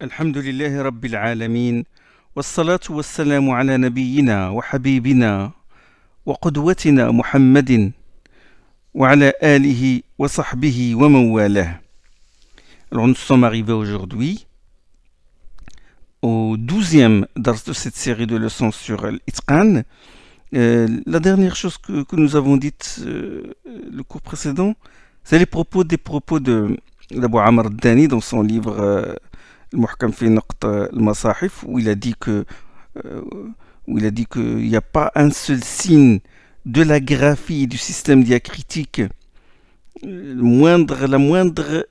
الحمد لله رب العالمين والصلاة والسلام على نبينا وحبيبنا وقدوتنا محمد وعلى آله وصحبه ومن والاه. Alors nous sommes arrivés aujourd'hui au 12e dars de cette série de leçons sur l'Itqan. La dernière chose que nous avons dite le cours précédent, c'est les propos de l'Abu Amr al-Dani dans son livre Al-Muhkam fi Naqt al-Masahif, où il a dit qu'il n'y a pas un seul signe de la graphie du système diacritique, la moindre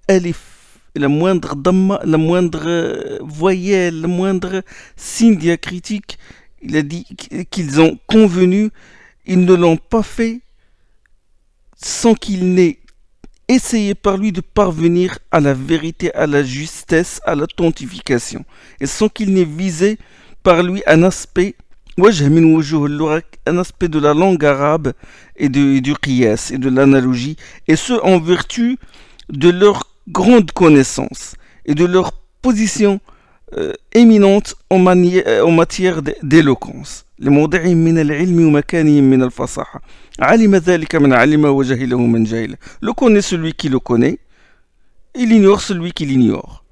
alif, la moindre damma, la moindre voyelle, le moindre signe diacritique. Il a dit qu'ils ont convenu, ils ne l'ont pas fait sans qu'il n'ait essayé par lui de parvenir à la vérité, à la justesse, à l'authentification, et sans qu'il n'ait visé par lui un aspect, un aspect de la langue arabe et du qiyas et de l'analogie, et ce en vertu de leur grande connaissance et de leur position éminente en matière d'éloquence. لموضعهم من العلم ومكانهم من الفصاحة علم ذلك من علم وجهله من جهله. Le connaît celui qui le connaît, il ignore celui qui l'ignore.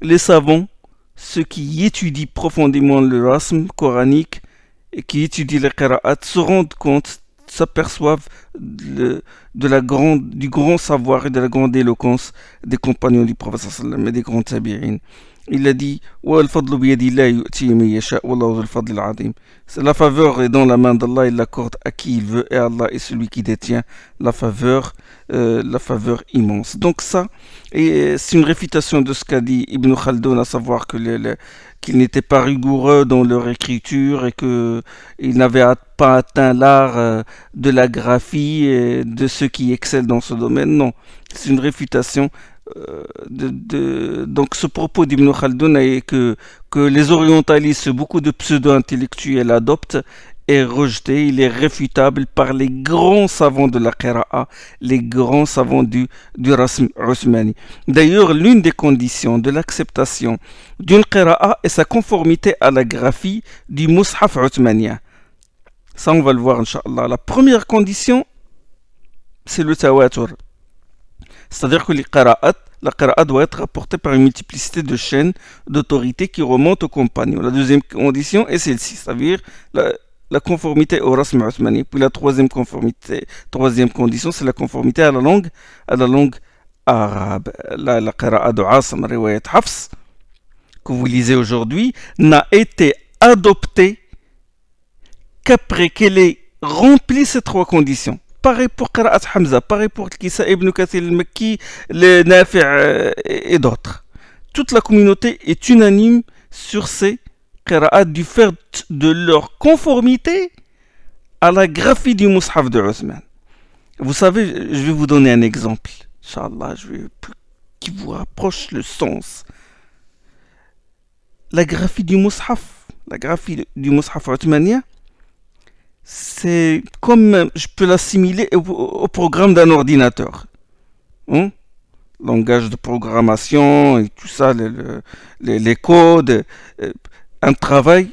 Les savants, ceux qui étudient profondément le rasm coranique et qui étudient les qira'at, se rendent compte, s'aperçoivent du grand savoir et de la grande éloquence des compagnons du prophète sallallahu alayhi wa sallam et des grands tabi'in. Il a dit la faveur est dans la main d'Allah, il l'accorde à qui il veut, et Allah est celui qui détient la faveur immense. Donc ça, c'est une réfutation de ce qu'a dit Ibn Khaldun, à savoir qu'ils n'étaient pas rigoureux dans leur écriture et qu'ils n'avaient pas atteint l'art de la graphie et de ceux qui excellent dans ce domaine. Non, c'est une réfutation. Donc ce propos d'Ibn Khaldun est que les orientalistes, beaucoup de pseudo-intellectuels adoptent, est rejeté, il est réfutable par les grands savants de la qira'a, les grands savants du rasm usmani. D'ailleurs, l'une des conditions de l'acceptation d'une qira'a est sa conformité à la graphie du mushaf usmanien. Ça, on va le voir, Inch'Allah. La première condition, c'est le tawatur. C'est-à-dire que la qira'a doit être rapportée par une multiplicité de chaînes d'autorité qui remontent aux compagnons. La deuxième condition est celle-ci, c'est-à-dire la conformité au rasm usmani. Puis la troisième condition, c'est la conformité à la langue arabe. La qira'a de Asim, riwayat Hafs, que vous lisez aujourd'hui, n'a été adoptée qu'après qu'elle ait rempli ces trois conditions. Pareil pour Qira'at Hamza, pareil pour Kisa ibn Kathir al-Makki, le Nafi' et d'autres. Toute la communauté est unanime sur ces Qira'at du fait de leur conformité à la graphie du Mus'haf de Uthman. Vous savez, je vais vous donner un exemple, Inch'Allah, qui vous rapproche le sens. La graphie du Mus'haf Uthmanien, c'est comme je peux l'assimiler au programme d'un ordinateur. Langage de programmation et tout ça, les codes. Un travail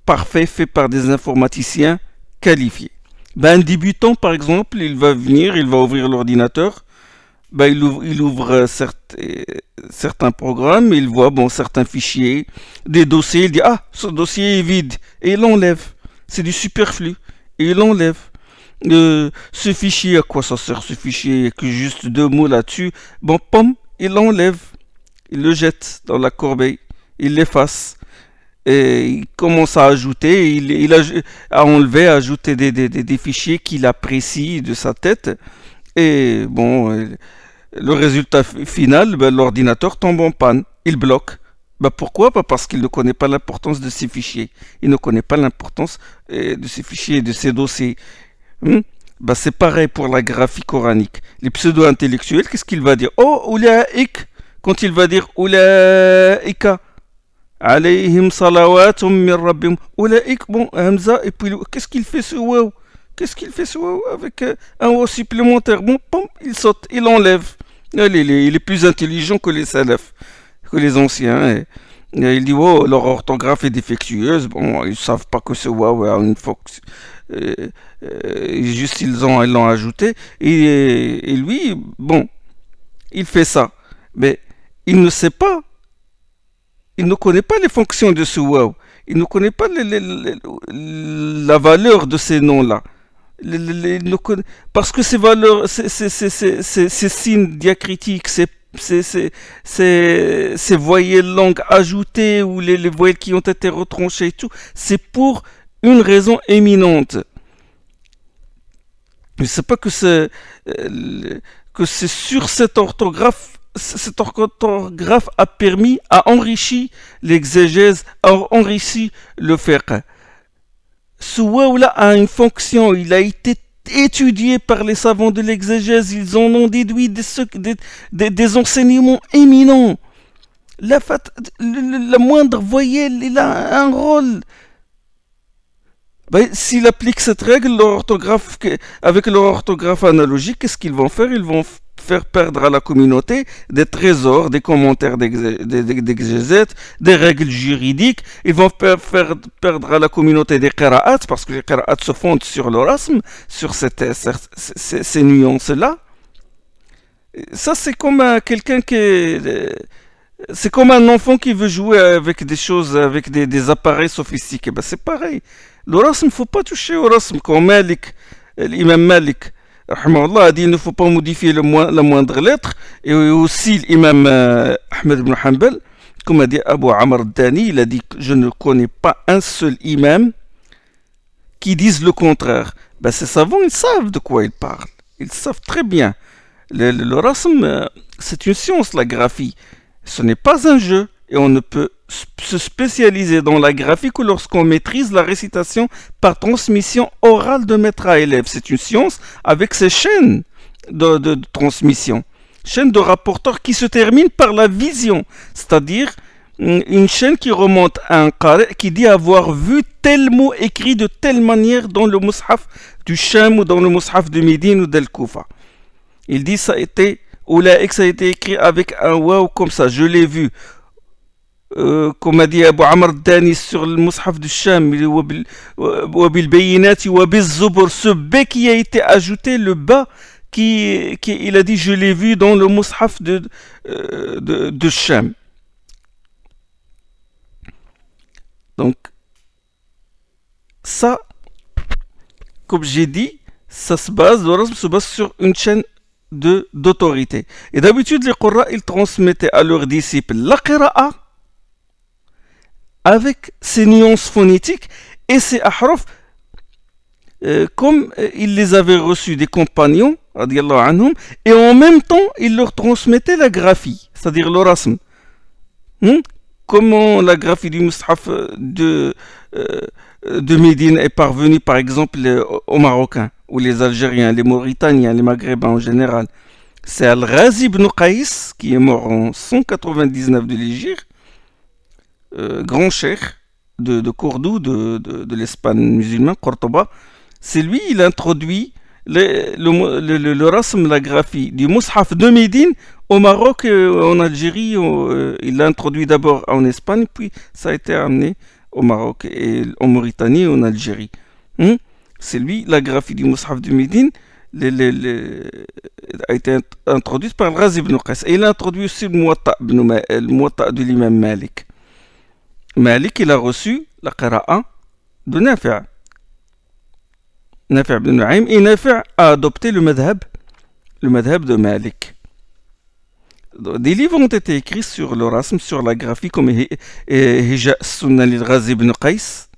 parfait fait par des informaticiens qualifiés. Un débutant, par exemple, il va ouvrir l'ordinateur. Il ouvre certains programmes, il voit certains fichiers, des dossiers, il dit « Ah, ce dossier est vide » et il l'enlève. C'est du superflu. Et il enlève. Ce fichier, à quoi ça sert ce fichier? Il n'y a que juste 2 mots là-dessus. Il l'enlève. Il le jette dans la corbeille. Il l'efface. Et il commence à ajouter. Il a enlevé, ajouté des fichiers qu'il apprécie de sa tête. Et le résultat final, l'ordinateur tombe en panne. Il bloque. Pourquoi? Parce qu'il ne connaît pas l'importance de ces fichiers. Il ne connaît pas l'importance de ces fichiers, de ces dossiers. C'est pareil pour la graphie coranique. Les pseudo-intellectuels, qu'est-ce qu'il va dire? Oh, oulaïk, quand il va dire oulaïka, alayhim salawatum min rabbim. Oulaïk, Hamza, et puis qu'est-ce qu'il fait ce waouh? Avec un waouh supplémentaire? Il saute, il enlève. Il est plus intelligent que les salafs. que les anciens. Et il dit, oh, leur orthographe est défectueuse. Bon, ils savent pas que ce waouh a une fonction. euh, Juste ils l'ont ajouté. Et lui, bon, il fait ça. Mais il ne sait pas, il ne connaît pas les fonctions de ce waouh. Il ne connaît pas la valeur de ces noms-là. Il ne connaît- Parce que ces valeurs, ces signes diacritiques, ces voyelles longues ajoutées ou les voyelles qui ont été retranchées et tout, c'est pour une raison éminente. Je ne sais pas que c'est sur cette orthographe a permis, a enrichi l'exégèse, a enrichi le fiqh. Ce waouh-là a une fonction, il a été étudié par les savants de l'exégèse, ils en ont déduit des enseignements éminents. La moindre voyelle, il a un rôle. Ben, s'il applique cette règle, avec leur orthographe analogique, qu'est-ce qu'ils vont faire? Ils vont faire perdre à la communauté des trésors, des commentaires d'exégète, des règles juridiques. Ils vont faire perdre à la communauté des qira'at, parce que les qira'at se fondent sur l'orasme, sur ces nuances-là. Ça, c'est comme quelqu'un c'est comme un enfant qui veut jouer avec des choses, avec des appareils sophistiqués. Ben, c'est pareil. L'orasme, il ne faut pas toucher au rasme. Comme l'imam Malik, rahimahullah, a dit il ne faut pas modifier la moindre lettre. Et aussi l'imam Ahmed ibn Hanbal, comme a dit Abu Amr al-Dani, il a dit je ne connais pas un seul imam qui dise le contraire. Ben, ces savants, ils savent de quoi ils parlent. Ils savent très bien. Le rasm, c'est une science, la graphie. Ce n'est pas un jeu et on ne peut se spécialiser dans la graphie que lorsqu'on maîtrise la récitation par transmission orale de maître à élève. C'est une science avec ses chaînes de transmission, chaînes de rapporteurs qui se terminent par la vision, c'est-à-dire une chaîne qui remonte à un carré qui dit avoir vu tel mot écrit de telle manière dans le mushaf du Sham ou dans le mushaf de Médine ou d'El Koufa. Il dit ça a été écrit avec un waouh comme ça, je l'ai vu. Comme a dit Abu Amr Dani sur le mushaf du Sham, ce B qui a été ajouté, le bas, il a dit je l'ai vu dans le mushaf de Sham. Donc, ça, comme j'ai dit, l'orasme se base sur une chaîne d'autorité. Et d'habitude, les Qurra, ils transmettaient à leurs disciples la qira'a avec ses nuances phonétiques et ses ahraf comme ils les avaient reçus des compagnons, radiallahu anhum, et en même temps, ils leur transmettaient la graphie, c'est-à-dire l'orasme. Comment la graphie du mushaf de Médine est parvenue, par exemple, aux Marocains, ou les Algériens, les Mauritaniens, les Maghrébins en général. C'est Al-Ghazi ibn Qais, qui est mort en 199 de l'Hégire, grand cheikh de Cordoue, de l'Espagne musulmane, Cordoba. C'est lui, il introduit le rasm, la graphie du mushaf de Médine au Maroc et en Algérie. Il l'a introduit d'abord en Espagne, puis ça a été amené au Maroc et en Mauritanie et en Algérie. C'est lui, la graphie du mushaf de Médine a été introduite par Al-Ghazi ibn Qais. Et il a introduit aussi le Muwatta de l'imam Malik. Malik, il a reçu la qira'a de Nafi'. Nafi' ibn Nu'aym, et Nafi' a adopté le madhab de Malik. Des livres ont été écrits sur le rasm, sur la graphie, comme Hija Sunna al-Ghazi ibn Qais.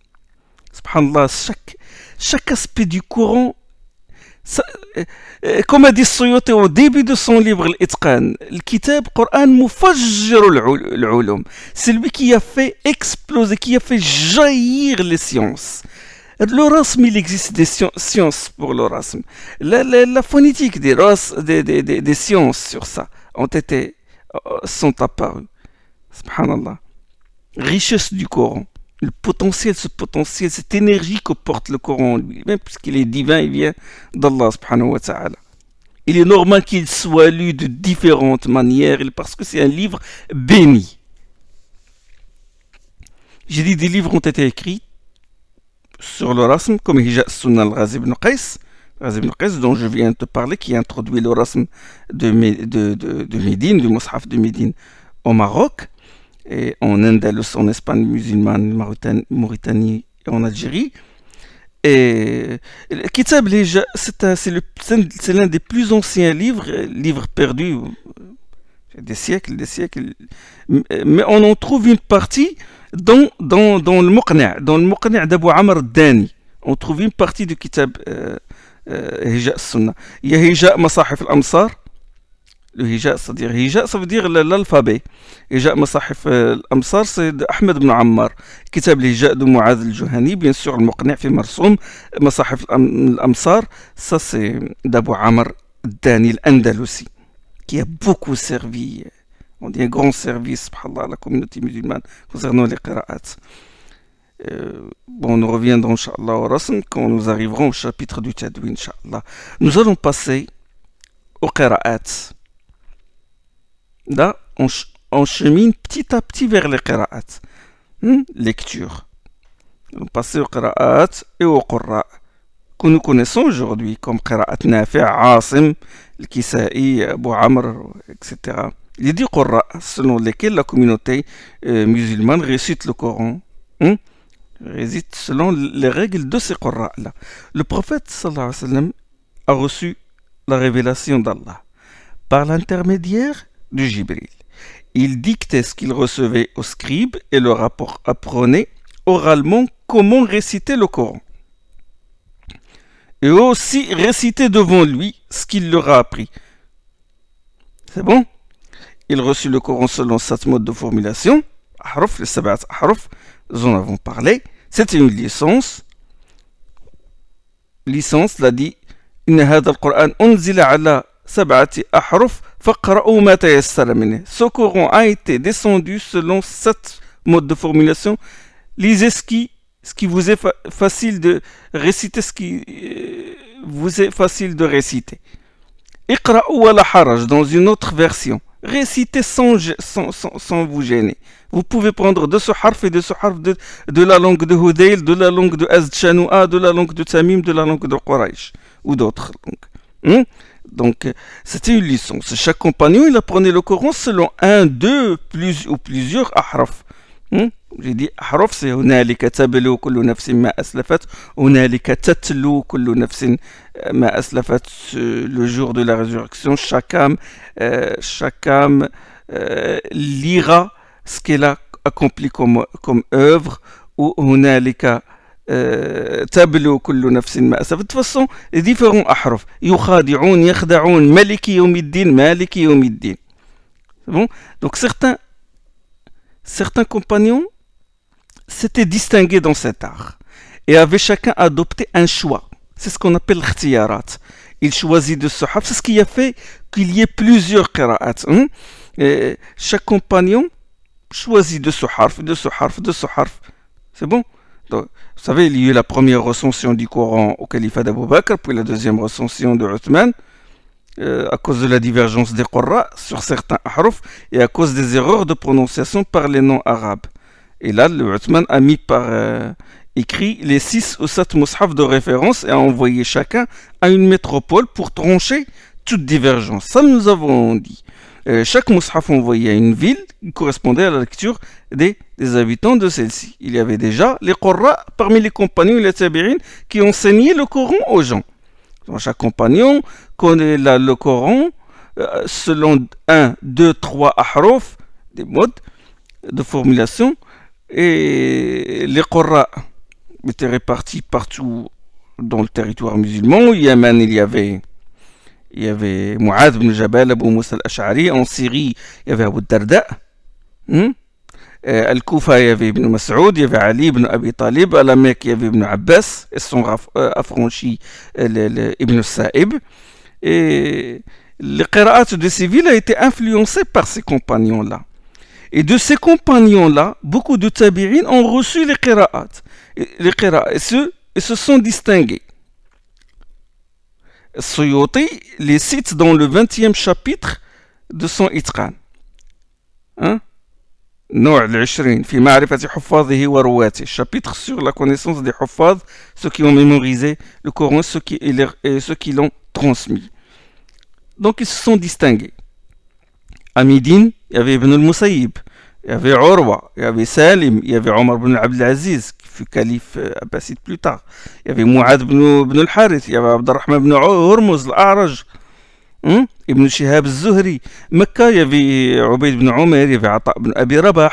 Subhanallah, chaque aspect du Coran, comme a dit Suyuti au début de son livre Al-Itqan, le Kitab Coran Mufajjir al-Ulum, c'est lui qui a fait exploser, qui a fait jaillir les sciences. Le rasm, il existe des sciences pour le rasm. La phonétique des sciences sur ça sont apparues. Subhanallah. Richesse du Coran. Le potentiel, cette énergie que porte le Coran lui-même, puisqu'il est divin, il vient d'Allah subhanahu wa ta'ala. Il est normal qu'il soit lu de différentes manières, parce que c'est un livre béni. J'ai dit des livres ont été écrits sur le rasm, comme Hija Sunna al-Ghazi ibn Qais, dont je viens de te parler, qui a introduit le rasm de Médine, du Mus'haf de Médine au Maroc, et en Andalus, en Espagne musulmane, Mauritanie et en Algérie. Et le Kitab al-Hija, c'est l'un des plus anciens livres perdus, des siècles, mais on en trouve une partie dans le Muqni' d'Abu Amr al-Dani. On trouve une partie du Kitab Hija al-Sunnah. Il y a Hija Masahif al-Amsar. Le Hija, c'est-à-dire Hija, ça veut dire l'alphabet. Hija Masahif al-Amsar, c'est d'Ahmed ibn Ammar. Kitab al-Hija de Mu'adh al-Juhani, bien sûr, le Muqni' fi Marsoum. Masahif al-Amsar, ça c'est d'Abu Amr al-Dani al-Andalusi, qui a beaucoup servi, on dit un grand service, subhanallah, à la communauté musulmane concernant les qira'at. Bon, nous reviendrons, Inch'Allah, au rasm quand nous arriverons au chapitre du Tadwin, Inch'Allah. Nous allons passer aux qira'at. Là, on chemine petit à petit vers les qira'at. Lecture. On va passer aux qira'at et aux qurra que nous connaissons aujourd'hui, comme qira'at Nafi', Asim, Al-Kisa'i, Abu Amr, etc. Il y a des qurra selon lesquels la communauté musulmane récite le Coran. Récite selon les règles de ces qurra-là. Le prophète sallallahu alayhi wa sallam a reçu la révélation d'Allah par l'intermédiaire de Jibril. Il dictait ce qu'il recevait aux scribes et leur apprenait oralement comment réciter le Coran. Et aussi réciter devant lui ce qu'il leur a appris. C'est bon? Il reçut le Coran selon 7 modes de formulation. Ahruf, les sab'at ahruf, nous en avons parlé. C'était une licence. Licence, l'a dit, Inna hadha al-Qur'an unzila ala sab'ati ahruf faqra'u ma tayassara minhu. Ce Coran a été descendu selon 7 modes de formulation. Lisez ce qui vous est facile de réciter, ce qui vous est facile de réciter. Iqra'u wa la haraj, dans une autre version. Récitez sans vous gêner. Vous pouvez prendre de ce harf et de ce harf de la langue de Hudayl, de la langue de Azd Shanoua, de la langue de Tamim, de la langue de Quraysh ou d'autres langues. Donc, c'était une licence. Chaque compagnon, il apprenait le Coran selon un, deux, ou plusieurs ahraf. J'ai dit ahraf, c'est hunalika tablu kullu nafsin ma aslafat, hunalika tatlu kullu nafsin ma aslafat, le jour de la résurrection. Chaque âme lira ce qu'elle a accompli comme œuvre, ou hunalika tablu kullu nafsin ma aslafat. De toute façon, les différents ahraf, yukhadi'un, yakhda'un, maliki yawmiddin, maliki yawmiddin. C'est bon? Donc certains compagnons s'étaient distingués dans cet art et avaient chacun adopté un choix. C'est ce qu'on appelle l'khtiyarat. Il choisit de ce harf. C'est ce qui a fait qu'il y ait plusieurs qira'at. Chaque compagnon choisit de ce harf, de ce harf, de ce harf. C'est bon? Donc, vous savez, il y a eu la première recension du Coran au califat d'Abu Bakr, puis la deuxième recension de Uthman, à cause de la divergence des qurra sur certains ahruf et à cause des erreurs de prononciation par les noms arabes. Et là, le Uthman a mis par écrit les 6 ou 7 mushaf de référence et a envoyé chacun à une métropole pour trancher toute divergence. Ça, nous avons dit. Chaque mushaf envoyé à une ville correspondait à la lecture des habitants de celle-ci. Il y avait déjà les qurra parmi les compagnons et les tabi'in qui enseignaient le Coran aux gens. Donc, chaque compagnon connaît le Coran selon 1, 2, 3 ahruf, des modes de formulation. Et les qurra étaient répartis partout dans le territoire musulman. Au Yémen, il y avait Mu'adh ibn Jabal, Abu Musa al-Ash'ari. En Syrie, il y avait Abu Darda. Al-Koufa, il y avait Ibn Mas'ud, il y avait Ali ibn Abi Talib. À la Mecque, il y avait Ibn Abbas. Ils sont affranchis Ibn Sa'ib. Et les qira'at de ces villes a été influencé par ces compagnons-là. Et de ces compagnons-là, beaucoup de tabi'in ont reçu les qira'at. Et se sont distingués. Suyuti les cite dans le 20e chapitre de son Itqan. النوع العشرين في معرفة حفاظه ورواته. Chapitre sur la connaissance des حفاظ, ceux qui ont mémorisé le Coran, et ceux qui l'ont transmis. Donc ils se sont distingués. À Médine, il y avait Ibn al-Musayyib, il y avait Urwa, il y avait Salim, il y avait Omar ibn Abdelaziz, qui fut calife abbasside plus tard. Il y avait Mu'ad ibn al-Harith, il y avait Abdurrahman ibn Hurmuz, l'A'raj, Ibn Shihab al-Zuhri. Mecca, il y avait Ubayd ibn Umar, il y avait Ata ibn Abi Rabah,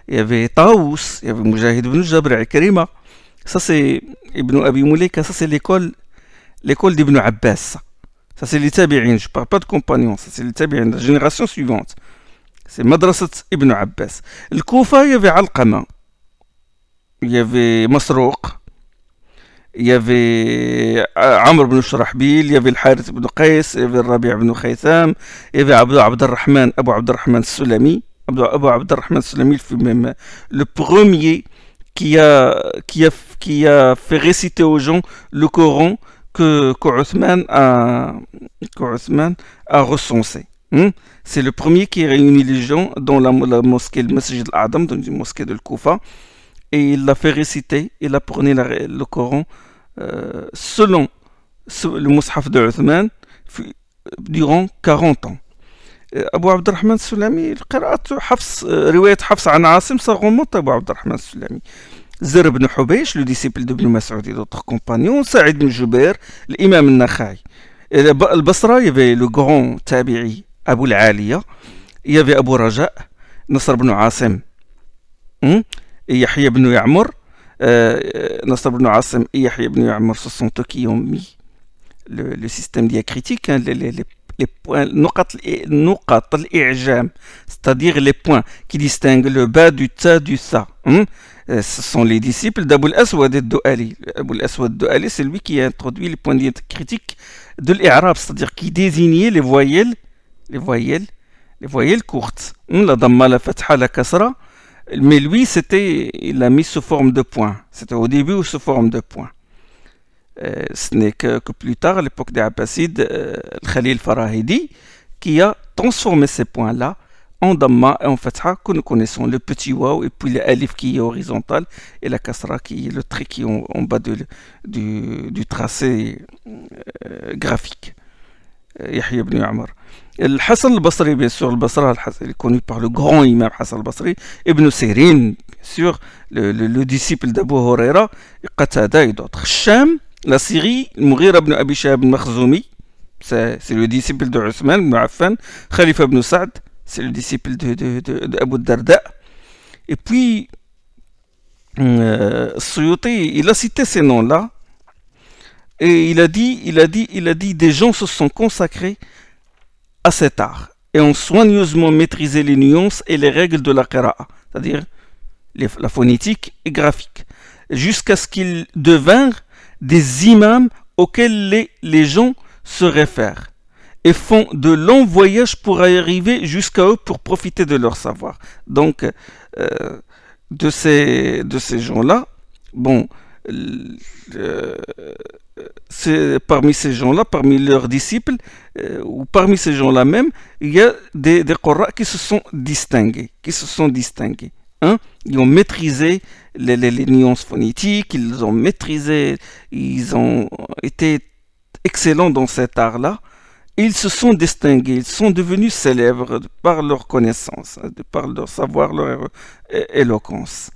il y avait Taous, il y avait Mujahid ibn Jabr, Ikrima. Ça c'est Ibn Abi Mulaika, ça c'est l'école d'Ibn Abbas. Ça c'est les tabi'in, je parle pas de compagnons, ça c'est les tabi'in, la génération suivante. C'est Madrasat Ibn Abbas. Le Koufa, il y avait Alqama, il y avait Masrouq, il y avait Amr ibn Shurahbil, il y avait le Harith ibn Qais, il y avait Rabi' ibn Khaytham, il y avait Abu Abdurrahman al-Sulami. Abu Abdurrahman al-Sulami fut même le premier qui a fait réciter aux gens le Coran qu'Uthman a recensé. C'est le premier qui réunit les gens dans la mosquée, le Masjid al-Adam, dans une mosquée de Koufa, et il l'a fait réciter, il apprenait le Coran selon le Mus'haf de Uthman durant 40 ans. Abu Abdurrahman al-Sulami, riwayat Hafs an Asim, ça remonte à Abu Abdurrahman al-Sulami. Zar ibn Hubaysh, le disciple d'Ibn Mas'ud et d'autres compagnons, Sa'id ibn Jubair, l'imam al-Nakhai. Al-Basra, il y avait le grand tabi'i Abu al-Aliya, il y avait Abu Raja, Nasr ibn Asim, et Yahya ibn Ya'mur. Nasr ibn Asim et Yahya ibn Ya'mur, ce sont eux qui ont mis le système diacritique, les points, nuqat al-i'jam, c'est-à-dire les points qui distinguent le bas du ta du sa. Ce sont les disciples d'Abu al-Aswad al-Du'ali. Abu al-Aswad al-Du'ali, c'est lui qui a introduit les points diacritiques de l'I'rab, c'est-à-dire qui désignait les voyelles courtes. La damma, la fatha, la kasra. Mais lui, il l'a mis sous forme de points. C'était au début sous forme de points. Ce n'est que plus tard, à l'époque des Abbasides, Khalil Farahidi, qui a transformé ces points-là en damma et en fatha, que nous connaissons, le petit waw, et puis le alif qui est horizontal, et la kasra qui est le trait qui est en bas du tracé graphique. Yahya ibn Ya'mur. Hassan al-Basri, bien sûr, al-Basra, il est connu par le grand imam Hassan al-Basri, Ibn Sirin, bien sûr, le disciple d'Abu Huraira, Qatada et d'autres. Sham, la Syrie, Mughira ibn Abi Shahab al-Makhzoumi, c'est le disciple de Uthman ibn Affan. Khalifa ibn Sa'd, c'est le disciple d'Abu Darda. Et puis, Suyuti, il a cité ces noms-là, et il a dit, des gens se sont consacrés à cet art et ont soigneusement maîtrisé les nuances et les règles de la qira'a, c'est-à-dire la phonétique et graphique, jusqu'à ce qu'ils devinrent des imams auxquels les gens se réfèrent et font de longs voyages pour arriver jusqu'à eux pour profiter de leur savoir. Donc, de ces gens-là, bon, c'est parmi ces gens-là, parmi leurs disciples, ou parmi ces gens-là même, il y a des Qurra qui se sont distingués, Ils ont maîtrisé les nuances phonétiques, ils ont été excellents dans cet art-là. Ils se sont distingués, ils sont devenus célèbres par leur connaissance, par leur savoir, leur éloquence.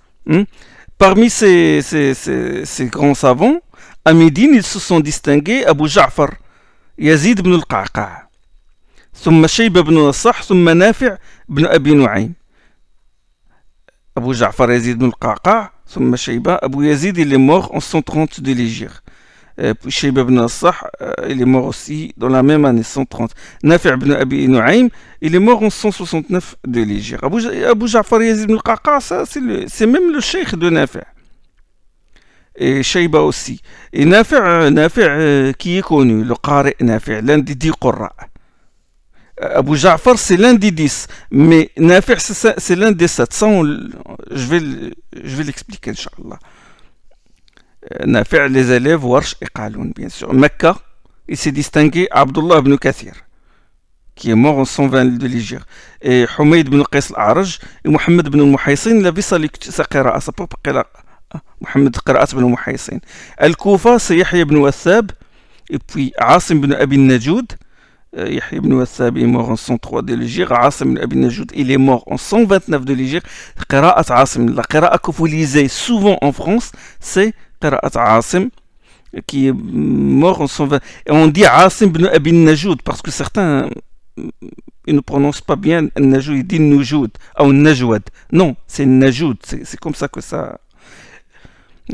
Parmi ces grands savants, à Médine, ils se sont distingués Abu Ja'far, Yazid ibn al-Qa'qa', ثم شيبة ibn al-Sah, ثم نافع ibn Abi Nu'aym. Abu Ja'far, Yazid ibn al-Qa'qa', ثم شيبة. Abu Yazid, il est mort en 130 de l'Hégire. Puis Shayba ibn al-Sah, il est mort aussi dans la même année, 130. Nafi' ibn Abi Nu'aym, il est mort en 169 de l'Hégire. Abu Ja'far Yazid ibn al-Qa'qa', c'est même le cheikh de Nafi'. Et Shayba aussi. Et Nafi' qui est connu, le Qari Nafi', l'un des 10 Qurra. Abu Ja'far, c'est l'un des 10, mais Nafi' c'est l'un des 7. Ça, je vais l'expliquer, Inch'Allah. Nafi', les élèves Warsh et Qaloun, bien sûr. Mecca, il s'est distingué Abdullah ibn Kathir. qui est mort en 120 de l'Hégire. Et Humayd ibn Qais al-A'raj et Mohammed ibn al-Muhaysin, il avait sa qira'a, sa propre qira'a. Mohammed qira'at ibn al-Muhaysin. Al-Koufa, c'est Yahya ibn Wathab, et puis Asim ibn Abi Najoud. Yahya ibn Wathab est mort en 103 de l'Hégire. Asim ibn Abi Najoud, il est mort en 129 de l'Hégire. Qira'at Asim, la qira'a que vous lisez souvent en France, c'est qira'at Asim, qui est mort en 120. Et on dit Asim ibn Abi Najoud parce que certains ils ne prononcent pas bien Najoud, ils disent Noujoud ou Najouad. Non, c'est Najoud, c'est comme ça que ça.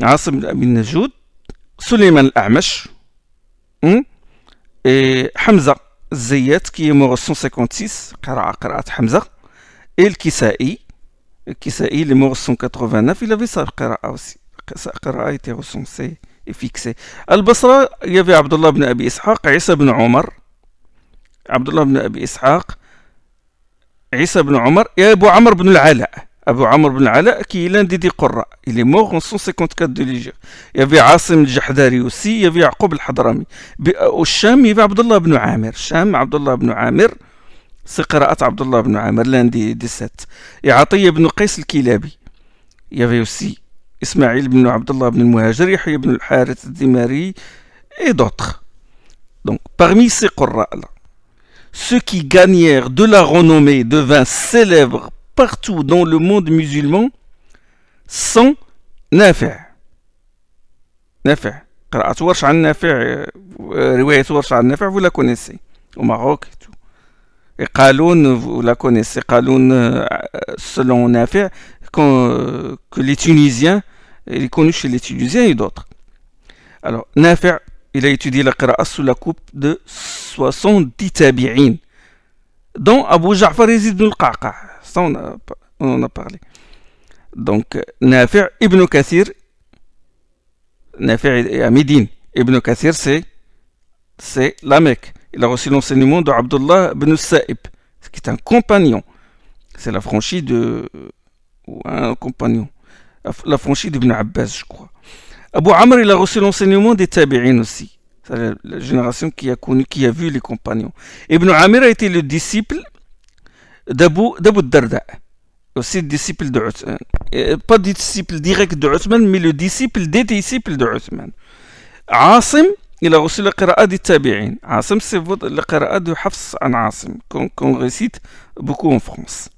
Asim ibn Abi Najoud, Suleiman al-A'mash, et Hamza Zayat qui est mort en 156, Qira'at Hamza, et le Kisa'i. Le Kisa'i, il est mort en 189, il avait sa Qira'a aussi. Sa Qira'a était recensée et fixée. Al-Basra, il y avait Abdullah ibn Abi Ishaq, Isa ibn Omar, Abdullah ibn Abi Ishaq, Isa ibn Omar et Abu Amr ibn al-Ala. Abu Amr ibn al-Ala qui est l'un des 10 Qurra. Il est mort en 154 de l'Hégire. Il y avait Asim al-Jahdari aussi, il y avait Yaqub al-Hadrami. Au Sham, il y avait Abdullah ibn Amir. Sham, Abdullah ibn Amir, c'est Qira'at Abdullah ibn Amir, l'un des 7. Et Atiyya ibn Qais al-Kilabi. Il y avait aussi Ismaïl ibn Abdullah ibn al-Muhajir, Yahya ibn al-Harith al-Dimari et d'autres. Donc, parmi ces Qurra-là, ceux qui gagnèrent de la renommée devinrent célèbres partout dans le monde musulman sont Nafi'. Nafi'. قراءة ورش عن نافع رواية ورش عن نافع vous la connaissez au Maroc et tout. Et Qaloun vous la connaissez. Qaloun selon Nafi' que les Tunisiens, il est connu chez les Tunisiens et d'autres. Alors Nafi' il a étudié la qira'a sous la coupe de 70 tabi'in, dont Abu Ja'far Yazid ibn al-Qa'qa'. Ça, on en a parlé. Donc, Nafi' ibn Kathir, Nafi' est à Médine. Ibn Kathir, c'est la Mecque. Il a reçu l'enseignement de Abdullah ibn Sa'ib, qui est un compagnon. C'est la franchise ou un compagnon. La franchise d'Ibn Abbas, je crois. Abu Amr, il a reçu l'enseignement des Tabi'in aussi. C'est la génération qui a vu les compagnons. Ibn Amir a été le disciple d'Abu Darda, aussi disciple de Uthman. Pas disciple direct de Uthman, mais le disciple des disciples de Uthman. Asim, il a reçu la qira'a des Tabi'in. Asim, c'est la qira'a de Hafs an Asim, qu'on récite beaucoup en France.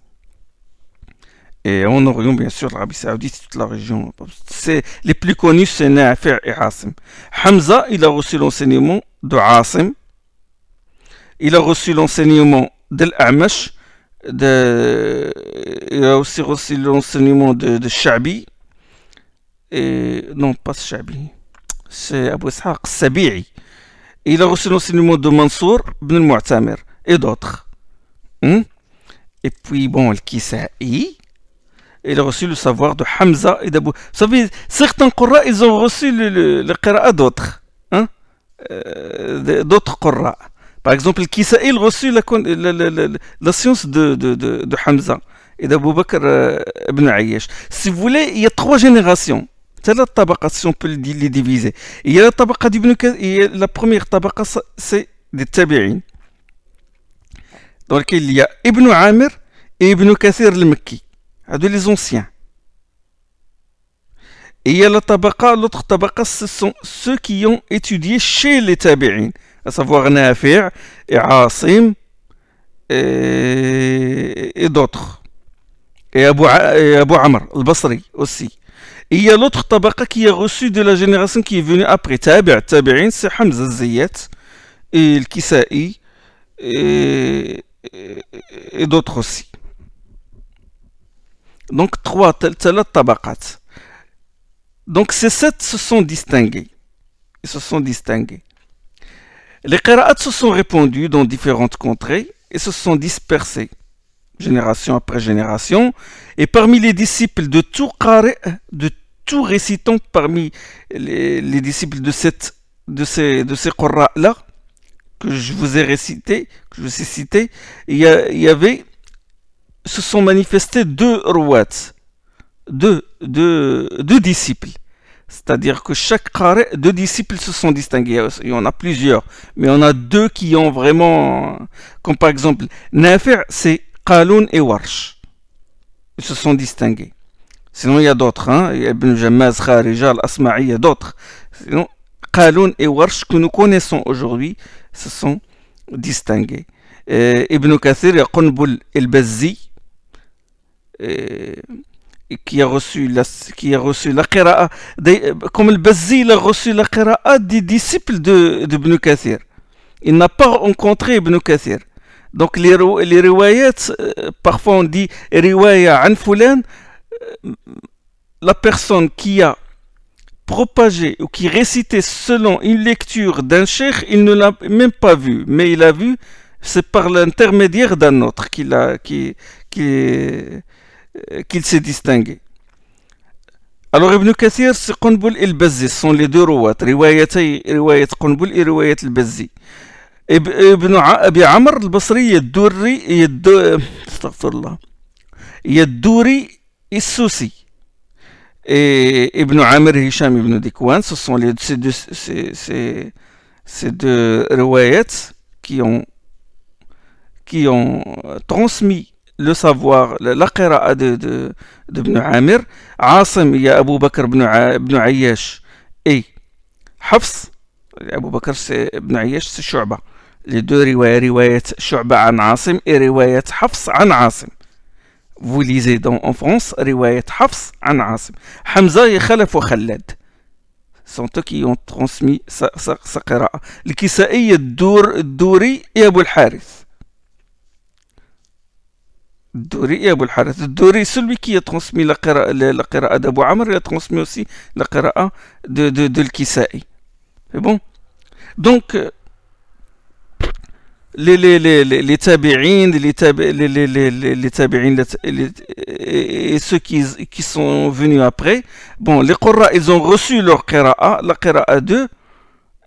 Et en Orient, bien sûr, l'Arabie Saoudite, toute la région. Les plus connus, c'est Nafi' et Asim. Hamza, il a reçu l'enseignement de Asim. Il a reçu l'enseignement de l'A'mash. Il a aussi reçu l'enseignement de Sha'bi. Et non, pas Sha'bi. C'est Abu Ishaq Sabi'i. Il a reçu l'enseignement de Mansour ibn al-Mu'tamir et d'autres. Et puis, bon, le Kisa'i. Il a reçu le savoir de Hamza et d'Abu. Vous savez, certains Qurra, ils ont reçu le Qira'a d'autres. D'autres Qurra. Par exemple, le Kisa'i, il a reçu la science de Hamza et d'Abu Bakr ibn Ayyash. Si vous voulez, il y a 3 générations. C'est la tabaqa, si on peut les diviser. Il y a la tabaqa d'Ibn Kathir, la première tabaqa, c'est des Tabi'in, dans lequel il y a Ibn Amir et Ibn Kathir al-Makki. De les anciens. Et il y a l'autre tabaqa, ce sont ceux qui ont étudié chez les tabi'in, à savoir Nafi' et Asim et d'autres. Et Abu Amr al-Basri aussi. Et il y a l'autre tabaqa qui a reçu de la génération qui est venue après. Tabi'in, c'est Hamza Zayat et le Kisa'i et d'autres aussi. Donc 3 tabaqat. Donc ces 7 se sont distingués. Ils se sont distingués. Les qira'at se sont répandus dans différentes contrées et se sont dispersés, génération après génération. Et parmi les disciples de tout qari', de tout récitant, parmi les disciples de ces qurra-là, que je vous ai récité, que je vous ai cité, il y avait se sont manifestés 2 rouats, deux disciples. C'est-à-dire que chaque qari, deux disciples se sont distingués. Il y en a plusieurs, mais on a deux qui ont vraiment, comme par exemple, Nafi', c'est Qaloun et Warsh. Ils se sont distingués. Sinon, il y a d'autres, hein. Il y a Ibn Jammaz, Kharija, Al-Asma'i, il y a d'autres. Sinon, Qaloun et Warsh que nous connaissons aujourd'hui se sont distingués. Ibn Kathir, il y a Qunbul el-Bazzi, qui a reçu la qira'a, comme le Bazzi, il a reçu la qira'a des disciples d'Ibn Kathir. Il n'a pas rencontré Ibn Kathir. Donc les riwayats, parfois on dit riwaya an fulan, la personne qui a propagé ou qui récitait selon une lecture d'un cheikh, il ne l'a même pas vu, mais il a vu, c'est par l'intermédiaire d'un autre qu'il s'est distingué. Alors Ibn Kathir, c'est Qunbul el-Bazzi, ce sont les deux rouat, riwayat Qunbul et riwayat el-Bazzi. ابن أبي عمرو البصري الدوري استغفر الله الدوري السوسي ابن عامر هشام ابن ديكوان, ce sont ces deux riwayats qui ont transmis le savoir, la qira'a d'Ibn Amir. Asim, il y a Abu Bakr ibn Ayyash et Hafs. Abu Bakr, c'est Ibn Ayyash, c'est Shu'ba. Les deux riwayat Shu'ba an Asim et riwayat Hafs an Asim. Vous lisez en France, riwayat Hafs an Asim. Hamza et Khalaf wa Khalad sont eux qui ont transmis sa qira'a. Le Kisa'i, Douri et Abu al-Harith. Douri et Abu al-Harith. Douri, celui qui a transmis la qira'a d'Abu Amr, il a transmis aussi la qira'a de l'Kisa'i. C'est bon? Donc, les tabi'in, et ceux qui sont venus après, bon, les qurra, ils ont reçu leur qira'a, la qira'a d'eux,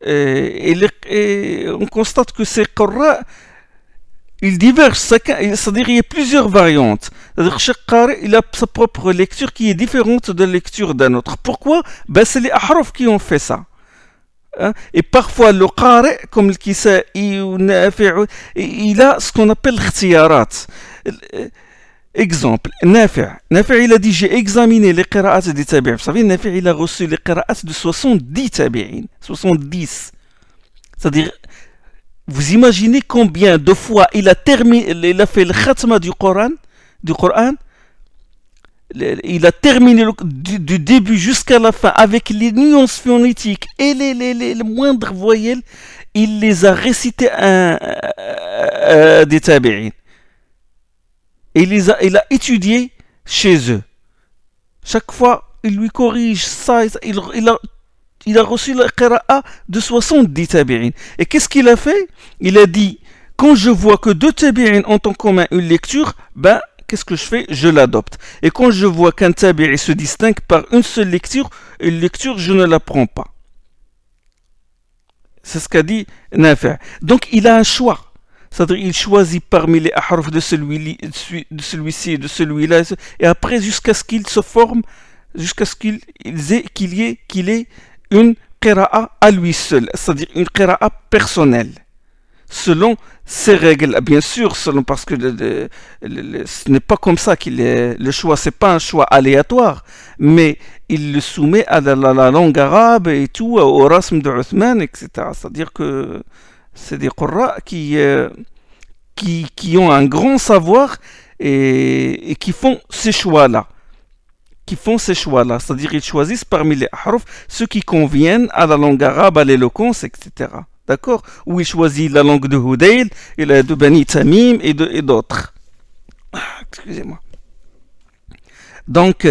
et on constate que ces qurra, ils divergent, c'est-à-dire il y a plusieurs variantes. C'est-à-dire chaque qari, il a sa propre lecture qui est différente de la lecture d'un autre. Pourquoi? Ben, c'est les ahraf qui ont fait ça. Et parfois le qari, comme le Kisa'i ou Nafi', il a ce qu'on appelle khtiyarat. Exemple, Nafi', il a dit j'ai examiné les qira'at des tabi'in. Vous savez, Nafi' il a reçu les qira'at de 70 tabi'in. 70. C'est-à-dire, vous imaginez combien de fois il a fait le khatma du Coran, il a terminé du début jusqu'à la fin avec les nuances phonétiques et les moindres voyelles, il les a récitées des tabi'in. Et il a étudié chez eux. Chaque fois, il lui corrige ça, il a reçu la qira'a de 70 tabi'in. Et qu'est-ce qu'il a fait? Il a dit, quand je vois que deux tabi'in ont en commun une lecture, ben, qu'est-ce que je fais? Je l'adopte. Et quand je vois qu'un tabi'i se distingue par une seule lecture, je ne la prends pas. C'est ce qu'a dit Nafi'. Donc il a un choix. C'est-à-dire il choisit parmi les ahruf de celui-ci et de celui-là, et après jusqu'à ce qu'il se forme, jusqu'à ce qu'il ait une qira'a à lui seul, c'est-à-dire une qira'a personnelle, selon ses règles, bien sûr, parce que ce n'est pas comme ça qu'il est. Le choix, c'est pas un choix aléatoire, mais il le soumet à la langue arabe et tout, au rasm de Uthman, etc. C'est-à-dire que c'est des qurra qui ont un grand savoir et qui font ces choix-là. C'est-à-dire ils choisissent parmi les ahruf ceux qui conviennent à la langue arabe, à l'éloquence, etc. D'accord? Ou il choisit la langue de Hudayl, et la de Bani Tamim et d'autres. Excusez-moi. Donc,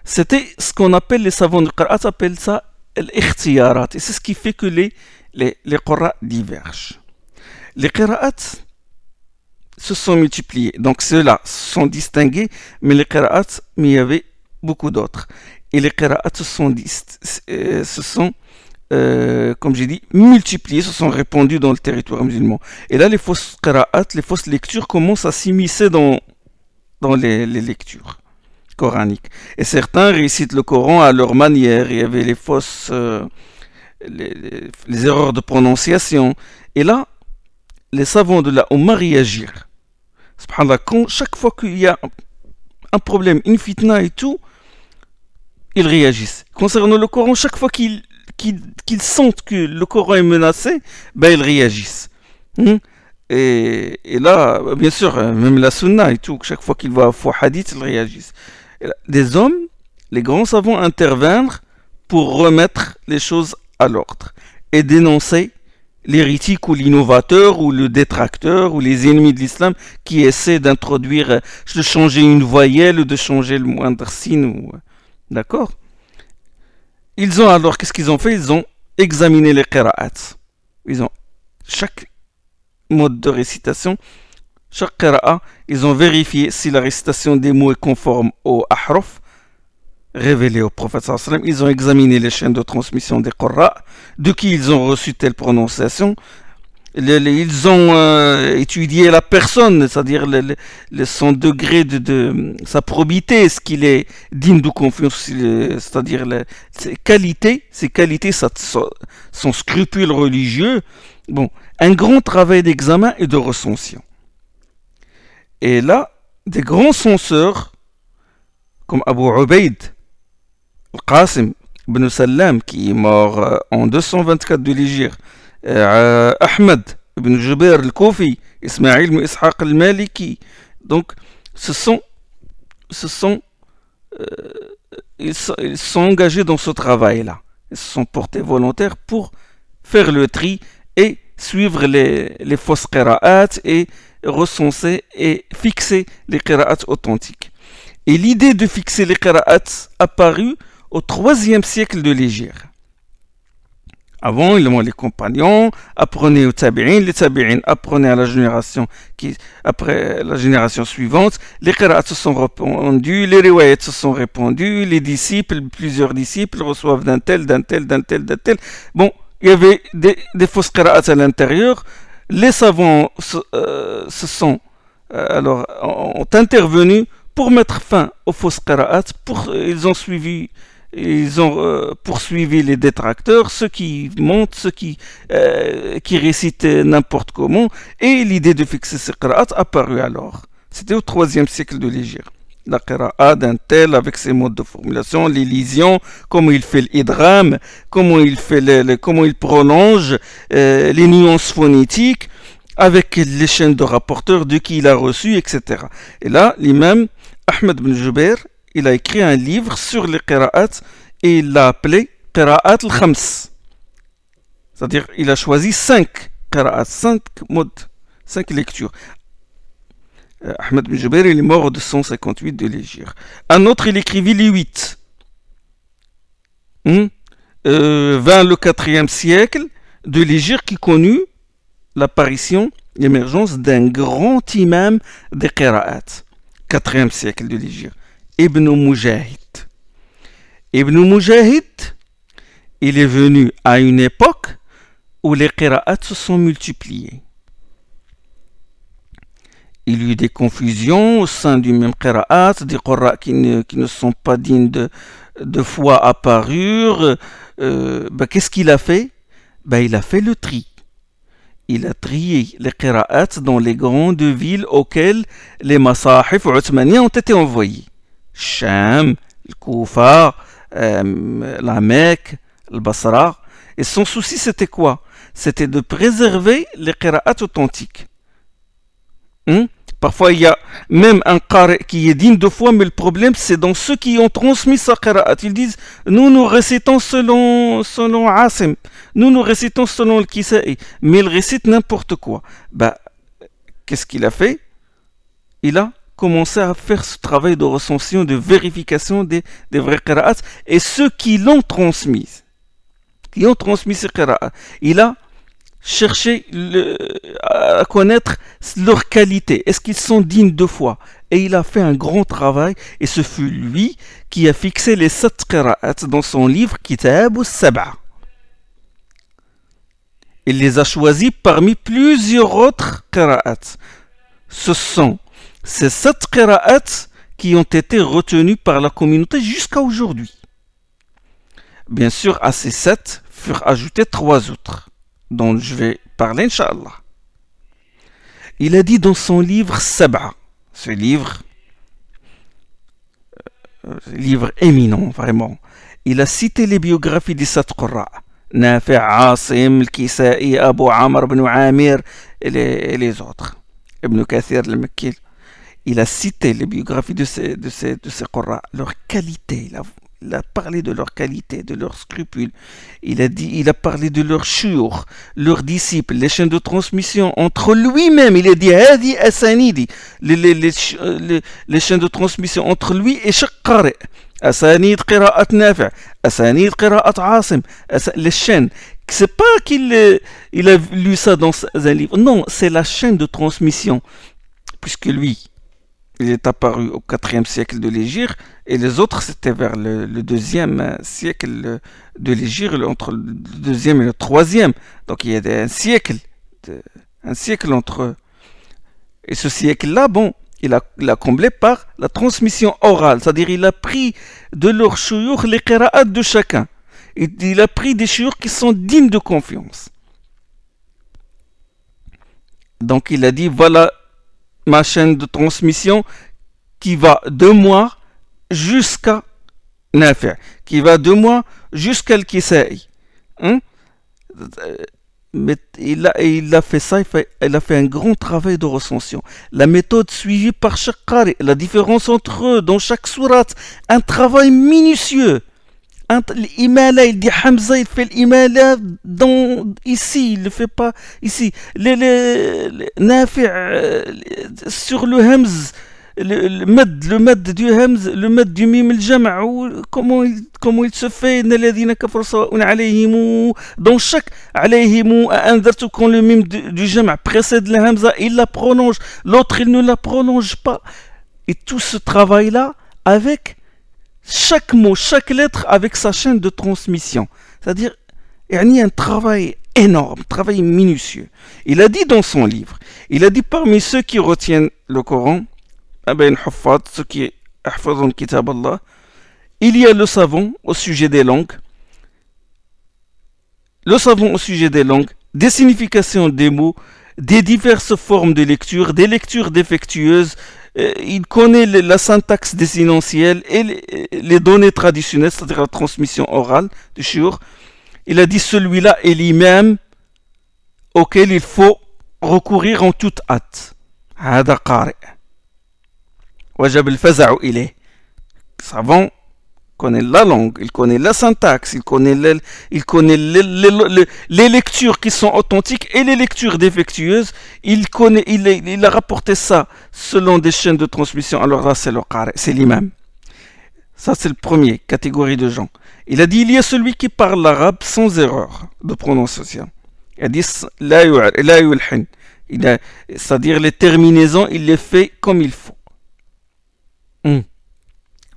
c'était ce qu'on appelle, les savants du Qur'an appellent ça l'ikhtiyarat. Et c'est ce qui fait que les Qur'an divergent. Les Qur'an se sont multipliés. Donc ceux-là sont distingués, mais les Qur'an, mais il y avait beaucoup d'autres. Et les Qur'an se sont comme j'ai dit, multipliés, se sont répandus dans le territoire musulman. Et là, les fausses qira'at, les fausses lectures commencent à s'immiscer dans les lectures. coraniques. Et certains récitent le Coran à leur manière. Il y avait les fausses, les erreurs de prononciation. Et là, les savants de la Oumma réagirent. Subhanallah, chaque fois qu'il y a un problème, une fitna et tout, ils réagissent. Concernant le Coran, chaque fois qu'ils sentent que le Coran est menacé, ben ils réagissent. Et là, bien sûr, même la sunna et tout, chaque fois qu'ils voient un faux hadith, ils réagissent. Des hommes, les grands savants interviennent pour remettre les choses à l'ordre et dénoncer l'hérétique ou l'innovateur ou le détracteur ou les ennemis de l'islam qui essaient d'introduire, de changer une voyelle ou de changer le moindre signe. D'accord? Ils ont alors, qu'est-ce qu'ils ont fait? Ils ont examiné les qira'at. Ils ont chaque mode de récitation, chaque qira'a, ils ont vérifié si la récitation des mots est conforme au ahraf révélé au prophète sallam. Ils ont examiné les chaînes de transmission des qurra, de qui ils ont reçu telle prononciation. Ils ont étudié la personne, c'est-à-dire son degré de sa probité, est-ce qu'il est digne de confiance, c'est-à-dire ses qualités, son scrupule religieux. Bon, un grand travail d'examen et de recension. Et là, des grands censeurs, comme Abu Ubaid al-Qasim ibn Sallam, qui est mort en 224 de l'Hégire, Ahmed ibn Jubair al-Koufi, Ismaïl ibn Ishaq al-Maliki. Donc, ils sont engagés dans ce travail-là. Ils se sont portés volontaires pour faire le tri et suivre les fausses qira'at et recenser et fixer les qira'at authentiques. Et l'idée de fixer les qira'at apparut au 3e siècle de l'Hégire. Avant, les compagnons apprenaient aux tabi'in, les tabi'in apprenaient à la génération après la génération suivante, les qira'at se sont répandus, les riwayat se sont répandus, les disciples, plusieurs disciples reçoivent d'un tel. Bon, il y avait des fausses qira'at à l'intérieur. Les savants ont intervenu pour mettre fin aux fausses qira'at. Ils ont poursuivi les détracteurs, ceux qui montent, ceux qui récitent n'importe comment. Et l'idée de fixer ces qira'at apparut alors. C'était au 3e siècle de l'Hégire. La qira'a d'un tel avec ses modes de formulation, l'élision, comment il fait l'idgham, comment il prolonge, les nuances phonétiques, avec les chaînes de rapporteurs de qui il a reçu, etc. Et là, l'imam Ahmed ibn Jubair, il a écrit un livre sur les qira'at et il l'a appelé Qira'at al-Khams. C'est-à-dire, il a choisi 5 qira'at, 5 modes, 5 lectures. Ahmed ibn Jubair, il est mort en 258 de l'Hégire. Un autre, il écrivit les 8. Vers le 4e siècle de l'Hégire qui connut l'apparition, l'émergence d'un grand imam des qira'at. 4e siècle de l'Hégire. Ibn Mujahid. Ibn Mujahid, il est venu à une époque où les qira'at se sont multipliées. Il y a eu des confusions au sein du même qira'at, des qurra qui ne sont pas dignes de foi apparurent. Qu'est-ce qu'il a fait? Il a fait le tri. Il a trié les qira'at dans les grandes villes auxquelles les masahif othmaniens ont été envoyés. Sham, le Koufa, la Mecque, le Basra. Et son souci, c'était quoi? C'était de préserver les qira'at authentiques. Parfois, il y a même un qari qui est digne de foi, mais le problème, c'est dans ceux qui ont transmis sa qira'at. Ils disent, nous récitons selon Asim, nous récitons selon le Kisa'i, mais ils récitent n'importe quoi. Qu'est-ce qu'il a fait? Il a commencé à faire ce travail de recension, de vérification des vrais qira'at, et ceux qui l'ont transmis, ces qira'at, il a cherché à connaître leur qualité, est-ce qu'ils sont dignes de foi, et il a fait un grand travail, et ce fut lui qui a fixé les 7 qira'at dans son livre Kitab al-Sab'a. Il les a choisis parmi plusieurs autres qira'at. Ce sont ces 7 qira'at qui ont été retenus par la communauté jusqu'à aujourd'hui. Bien sûr, à ces 7 furent ajoutés 3 autres, dont je vais parler, Inch'Allah. Il a dit dans son livre Sab'a, ce livre éminent, vraiment. Il a cité les biographies des 7 Qurra, Nafi', Asim, Al-Kisa'i, Abu Amr ibn Amir et les autres. Ibn Kathir al-Makki. Il a cité les biographies de ces Qurra, leur qualité. Il a parlé de leur qualité, de leurs scrupules. Il a parlé de leurs shuyukh, leurs disciples, les chaînes de transmission entre lui-même. Il a dit Hadi Asanidi, les chaînes de transmission entre lui et chaque qari. Asanid qira'at Nafi', Asanid qira'at Asim, les chaînes. C'est pas il a lu ça dans un livre. Non, c'est la chaîne de transmission. Puisque lui, il est apparu au 4e siècle de l'Hégire et les autres c'était vers le 2e siècle de l'Hégire, entre le 2e et le 3e. Donc il y a un siècle entre eux. Et ce siècle-là, bon, il a comblé par la transmission orale, c'est-à-dire il a pris de leurs shuyukh les qira'at de chacun. Il a pris des shuyukh qui sont dignes de confiance. Donc il a dit voilà ma chaîne de transmission qui va de moi jusqu'à Nafi', qui va de moi jusqu'à Al-Kisa'i. Mais il a fait ça, il a fait un grand travail de recension. La méthode suivie par chaque qari, la différence entre eux dans chaque sourate, un travail minutieux. L'imala, il dit Hamza, il fait l'imala ici, il ne le fait pas ici. Nafi' sur le hamz, le mad du hamz, le mad du mim al-jama', comment il se fait dans chaque alayhim quand le mim du jama' précède le hamza, il la prolonge, l'autre il ne la prolonge pas. Et tout ce travail là avec chaque mot, chaque lettre avec sa chaîne de transmission. C'est-à-dire, il y a un travail énorme, travail minutieux. Il a dit dans son livre, il a dit parmi ceux qui retiennent le Coran, ceux qui ahfazun kitab Allah, il y a le savant au sujet des langues, des significations des mots, des diverses formes de lecture, des lectures défectueuses. Il connaît la syntaxe désinentielle et les données traditionnelles, c'est-à-dire la transmission orale du shuyukh. Il a dit celui-là est l'imam auquel il faut recourir en toute hâte. Hada qari. Wajab al-faza'u ilayh. Savant connaît la langue, il connaît la syntaxe, il connaît les lectures qui sont authentiques et les lectures défectueuses. Il a rapporté ça selon des chaînes de transmission. Alors là, c'est le qari, c'est l'imam. Ça, c'est le premier catégorie de gens. Il a dit il y a celui qui parle l'arabe sans erreur de prononciation. Il a dit la yulhin. C'est-à-dire les terminaisons, il les fait comme il faut.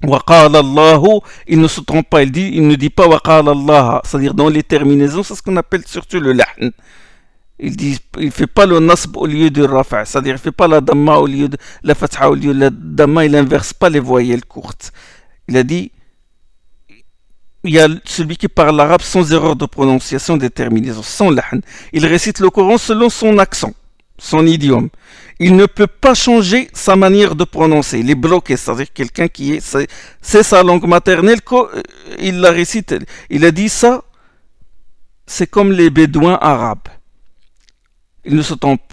Waqala Allahu, il ne se trompe pas, il ne dit pas Waqala Allah, c'est-à-dire dans les terminaisons, c'est ce qu'on appelle surtout le lahn. Il fait pas le nasb au lieu du rafa', c'est-à-dire il fait pas la damma au lieu de la fatha au lieu de la damma, il inverse pas les voyelles courtes. Il a dit il y a celui qui parle l'arabe sans erreur de prononciation des terminaisons, sans lahn. Il récite le Coran selon son accent, son idiome. Il ne peut pas changer sa manière de prononcer. Il est bloqué, c'est-à-dire quelqu'un qui c'est sa langue maternelle, il la récite. Il a dit ça, c'est comme les bédouins arabes. Ils ne se trompent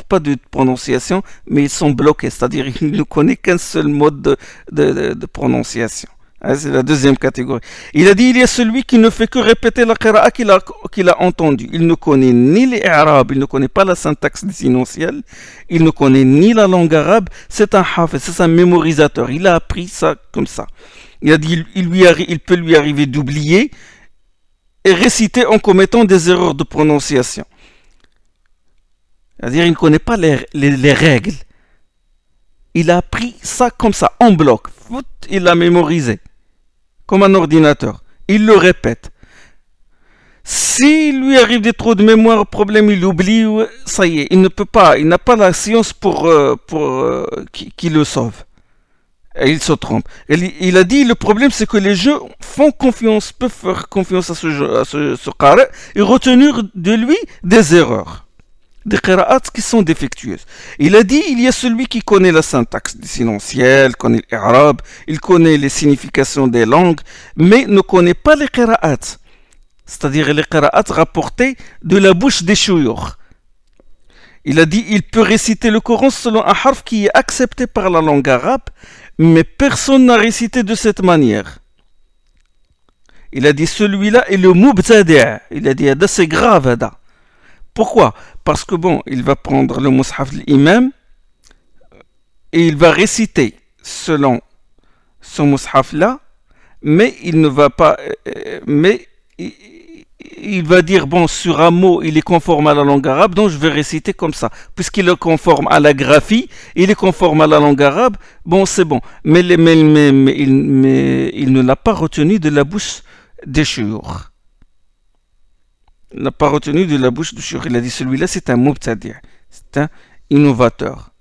pas de prononciation, mais ils sont bloqués, c'est-à-dire ils ne connaissent qu'un seul mode de prononciation. C'est la deuxième catégorie. Il a dit il y a celui qui ne fait que répéter la qira'a qu'il a entendue. Il ne connaît ni les arabes, il ne connaît pas la syntaxe désinentielle, il ne connaît ni la langue arabe. C'est un hafiz, c'est un mémorisateur. Il a appris ça comme ça. Il a dit il peut lui arriver d'oublier et réciter en commettant des erreurs de prononciation. C'est-à-dire il ne connaît pas les règles. Il a appris ça comme ça, en bloc. Il l'a mémorisé. Comme un ordinateur. Il le répète. S'il lui arrive des trous de mémoire, problème, il oublie, ça y est, il ne peut pas, il n'a pas la science qui le sauve. Et il se trompe. Il a dit, le problème, c'est que les gens font confiance, peuvent faire confiance à ce qari et retenir de lui des erreurs. Des qira'at qui sont défectueuses. Il a dit, il y a celui qui connaît la syntaxe des sinentiels, connaît l'irab, il connaît les significations des langues, mais ne connaît pas les qira'at. C'est-à-dire les qira'at rapportés de la bouche des shuyukh. Il a dit, il peut réciter le Coran selon un harf qui est accepté par la langue arabe, mais personne n'a récité de cette manière. Il a dit, celui-là est le mubtadi'. Il a dit, c'est grave, Ada. Pourquoi? Parce que bon, il va prendre le mushaf de l'imam et il va réciter selon ce mushaf-là, mais il ne va pas... mais il va dire, bon, sur un mot, il est conforme à la langue arabe, donc je vais réciter comme ça. Puisqu'il est conforme à la graphie, il est conforme à la langue arabe, bon, c'est bon. Mais il ne l'a pas retenu de la bouche des shuyukh. Il n'a pas retenu de la bouche du shuyukh. Il a dit, celui-là, c'est un mubtadi', c'est un innovateur.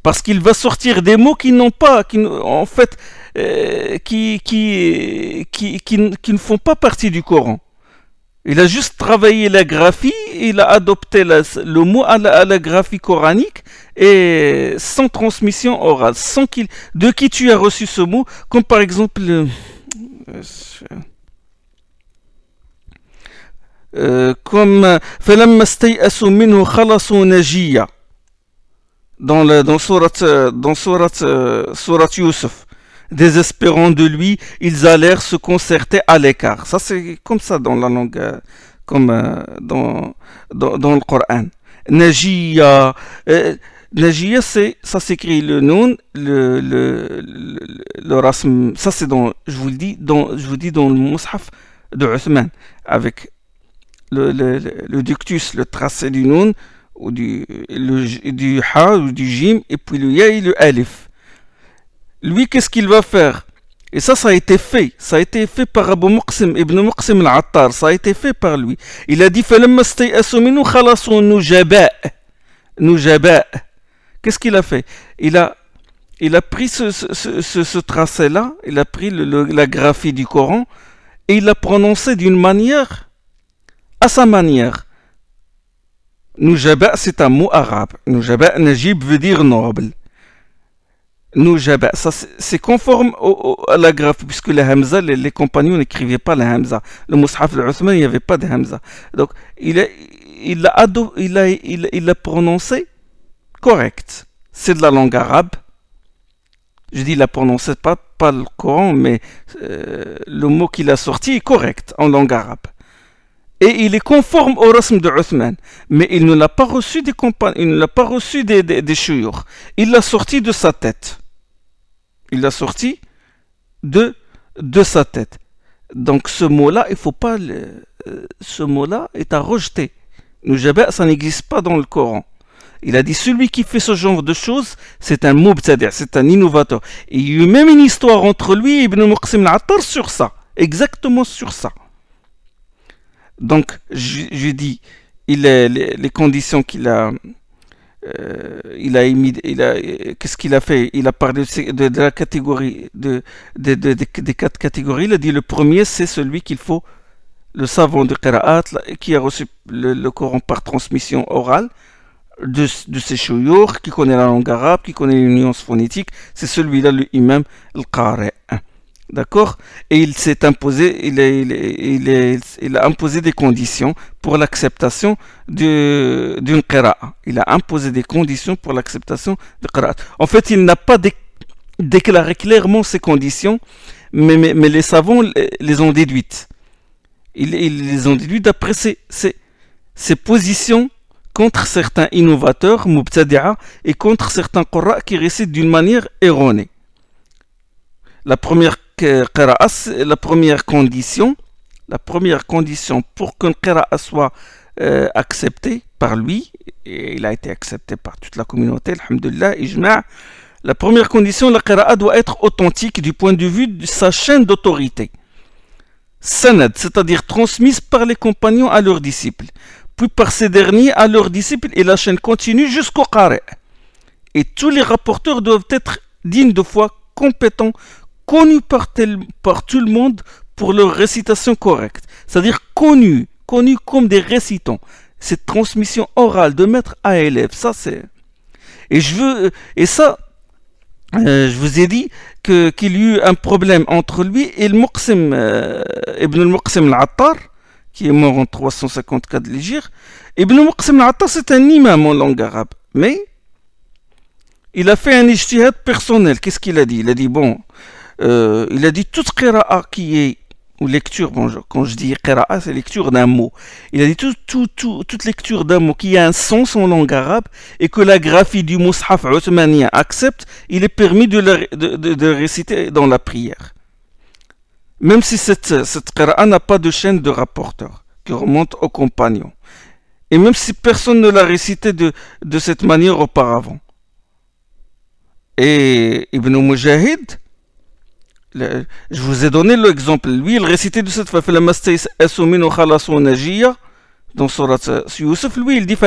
Parce qu'il va sortir des mots qui n'ont pas, qui ne font pas partie du Coran. Il a juste travaillé la graphie, il a adopté le mot à la graphie coranique et sans transmission orale, de qui tu as reçu ce mot, comme par exemple comme فَلَمَّا اسْتَيْأَسُوا مِنْهُ خَلَصُوا نَجِيًّا dans sourate Youssef. Désespérant de lui, ils allèrent se concerter à l'écart. Ça, c'est comme ça dans la langue, dans le Coran. Najiya, Najiya, ça s'écrit le noun, le rasm. Ça, c'est je vous dis dans le mushaf de Uthman, avec le dictus, le tracé du noun, ou du ha, ou du jim, et puis le ya et le alif. Lui, qu'est-ce qu'il va faire? Et ça a été fait. Ça a été fait par Abu Muqsim, Ibn Muqsim al-Attar. Ça a été fait par lui. Il a dit, فَلَمَّا اسْتَيْأَسُوا مِنْهُ خَلَصُوا نُجَبَاء. Qu'est-ce qu'il a fait? Il a pris ce tracé-là, il a pris la graphie du Coran, et il l'a prononcé d'une manière, à sa manière. Nujaba, c'est un mot arabe. Nujaba, Najib veut dire noble. Nujaba, ça c'est conforme à la graphie, puisque la Hamza, les compagnons n'écrivaient pas la Hamza. Le Mus'haf de Uthman, il n'y avait pas de Hamza. Donc, il l'a prononcé correct. C'est de la langue arabe. Je dis il l'a prononcé, pas le Coran, mais le mot qu'il a sorti est correct en langue arabe. Et il est conforme au rasm de Uthman. Mais il ne l'a pas reçu des compagnons, il ne l'a pas reçu des shuyukh. Il l'a sorti de sa tête. Il l'a sorti de sa tête. Donc ce mot-là, il faut pas ce mot-là est à rejeter. Nujaba, ça n'existe pas dans le Coran. Il a dit, celui qui fait ce genre de choses, c'est un mubtadi', c'est un innovateur. Et il y a eu même une histoire entre lui et Ibn Muqsim al-Attar sur ça. Exactement sur ça. Donc, je dis, les conditions qu'il a... qu'est-ce qu'il a fait? Il a parlé de la catégorie, des 4 catégories. Il a dit, le premier, c'est celui qu'il faut, le savant de Qira'at, qui a reçu le Coran par transmission orale, de ses shuyukh, qui connaît la langue arabe, qui connaît les nuances phonétiques, c'est celui-là, le imam al-Qari'. D'accord? Et il s'est imposé, il a imposé des conditions pour l'acceptation d'une qira'a. Il a imposé des conditions pour l'acceptation de qira'a. En fait, il n'a pas déclaré clairement ces conditions, mais les savants les ont déduites. Ils les ont déduites d'après ces positions contre certains innovateurs, mubtadi'a, et contre certains qurra qui récitent d'une manière erronée. La première condition pour qu'un qira'a soit accepté par lui, et il a été accepté par toute la communauté, alhamdulillah, ijma', la première condition, la qira'a doit être authentique du point de vue de sa chaîne d'autorité. sanad, c'est-à-dire transmise par les compagnons à leurs disciples, puis par ces derniers à leurs disciples, et la chaîne continue jusqu'au qari'. Et tous les rapporteurs doivent être dignes de foi, compétents, connus par tout le monde pour leur récitation correcte. C'est-à-dire connus comme des récitants. Cette transmission orale de maître à élève, ça c'est... Je vous ai dit qu'il y a eu un problème entre lui et le Muqsim, Ibn al-Muqsim al-Attar, qui est mort en 354 de l'Hégire. Ibn al-Muqsim al-Attar, c'est un imam en langue arabe. Mais il a fait un ijtihad personnel. Qu'est-ce qu'il a dit? Il a dit, il a dit toute qira'a qui est, ou lecture, quand je dis qira'a, c'est lecture d'un mot. Il a dit toute lecture d'un mot qui a un sens en langue arabe et que la graphie du mushaf othmanien accepte, il est permis de le réciter dans la prière. Même si cette qira'a n'a pas de chaîne de rapporteurs qui remonte aux compagnons. Et même si personne ne l'a récité de cette manière auparavant. Et Ibn Mujahid, je vous ai donné l'exemple. Lui, il récitait de cette façon. Dans Surat Yusuf, lui, il dit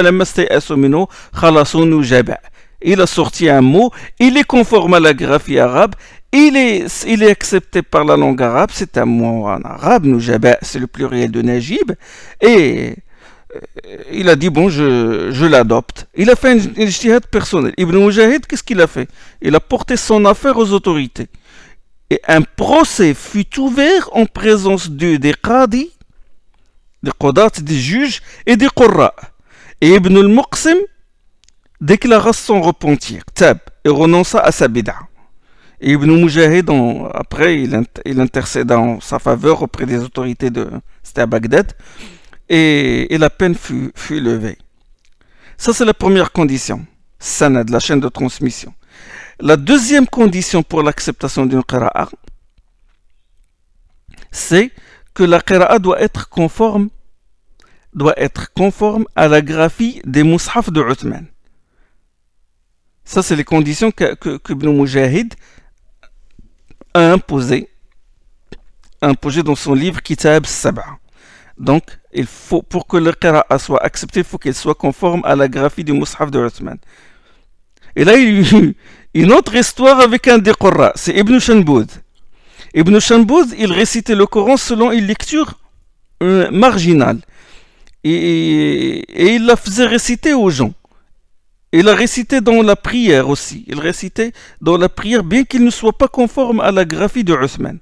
il a sorti un mot, il est conforme à la graphie arabe, il est accepté par la langue arabe, c'est un mot en arabe, nujaba, c'est le pluriel de najib, et il a dit, je l'adopte. Il a fait un ijtihad personnel. Ibn Mujahid, qu'est-ce qu'il a fait? Il a porté son affaire aux autorités. Et un procès fut ouvert en présence des qadis, des qudats, des juges et des qurra. Et Ibn al-Muqsim déclara son repentir, tab, et renonça à sa bid'a. Et Ibn Mujahid, après, il intercéda en sa faveur auprès des autorités c'était à Bagdad, et la peine fut levée. Ça, c'est la première condition, sanad, la chaîne de transmission. La deuxième condition pour l'acceptation d'une qira'a, c'est que la qira'a doit être conforme à la graphie des mushaf de Uthman. Ça, c'est les conditions que Ibn Mujahid a imposées dans son livre Kitab Sab'a. Donc, pour que la qira'a soit acceptée, il faut qu'elle soit conforme à la graphie du mushaf de Uthman. Et là, il y a eu une autre histoire avec un des qurra, c'est Ibn Shanboud. Ibn Shanboud, il récitait le Coran selon une lecture marginale. Et il la faisait réciter aux gens. Il la récitait dans la prière aussi. Il récitait dans la prière, bien qu'il ne soit pas conforme à la graphie de Uthman.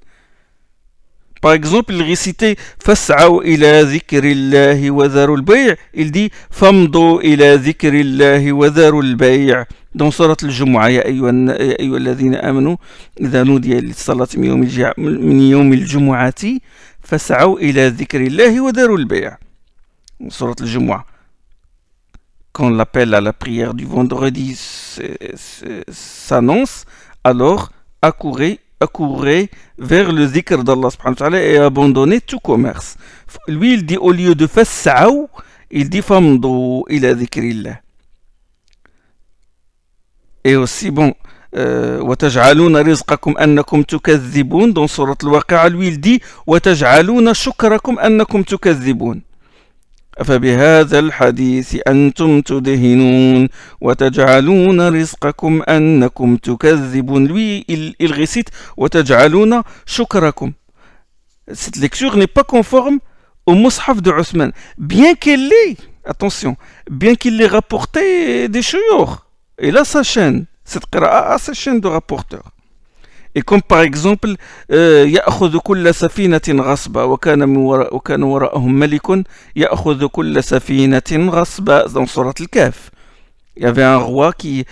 Par exemple, il récitait Fas'aw ila zikrillahi wa dharul bay'. Il dit Famdu ila zikrillahi wa dharul bay'. Dans Surat al-Jumu'ah, Ya ayyuhalladhina amanu, idha nudiya lis-salati min yawm al-jumu'ati, fas'aw ila zikrillahi wa dharul bay'. Dans Surat al-Jumu'ah. Quand l'appel à la prière du vendredi s'annonce, alors accourez vers le zikr d'Allah subhanahu wa ta'ala et abandonnez tout commerce. Lui, il dit au lieu de fas'aw, il dit famdu ila zikrillah. Et aussi, وَتَجْعَلُونَ رِزْقَكُمْ أَنَّكُمْ تُكَذِّبُونَ. Dans Surat al-Waqi'a, lui, il dit وَتَجْعَلُونَ شُكْرَكُمْ أَنَّكُمْ تُكَذِّبُونَ. أَفَبِهَذَا الْحَدِيثِ أَنْتُمْ تُدْهِنُونَ وَتَجْعَلُونَ رِزْقَكُمْ أَنَّكُمْ تُكَذِّبُونَ. Lui, il récite وَتَجْعَلُونَ شُكْرَكُمْ. Cette lecture n'est pas conforme au mushaf de Uthman. Bien qu'il l'ait rapporté des shuyukh. Et là, sa chaîne, cette qira'a a sa chaîne de rapporteurs. Et comme par exemple, يأخذ كل سفينة غصبا وكان وراءهم ملك يأخذ كل سفينة غصبا. Dans Surat al-Kahf, il y avait un roi qui,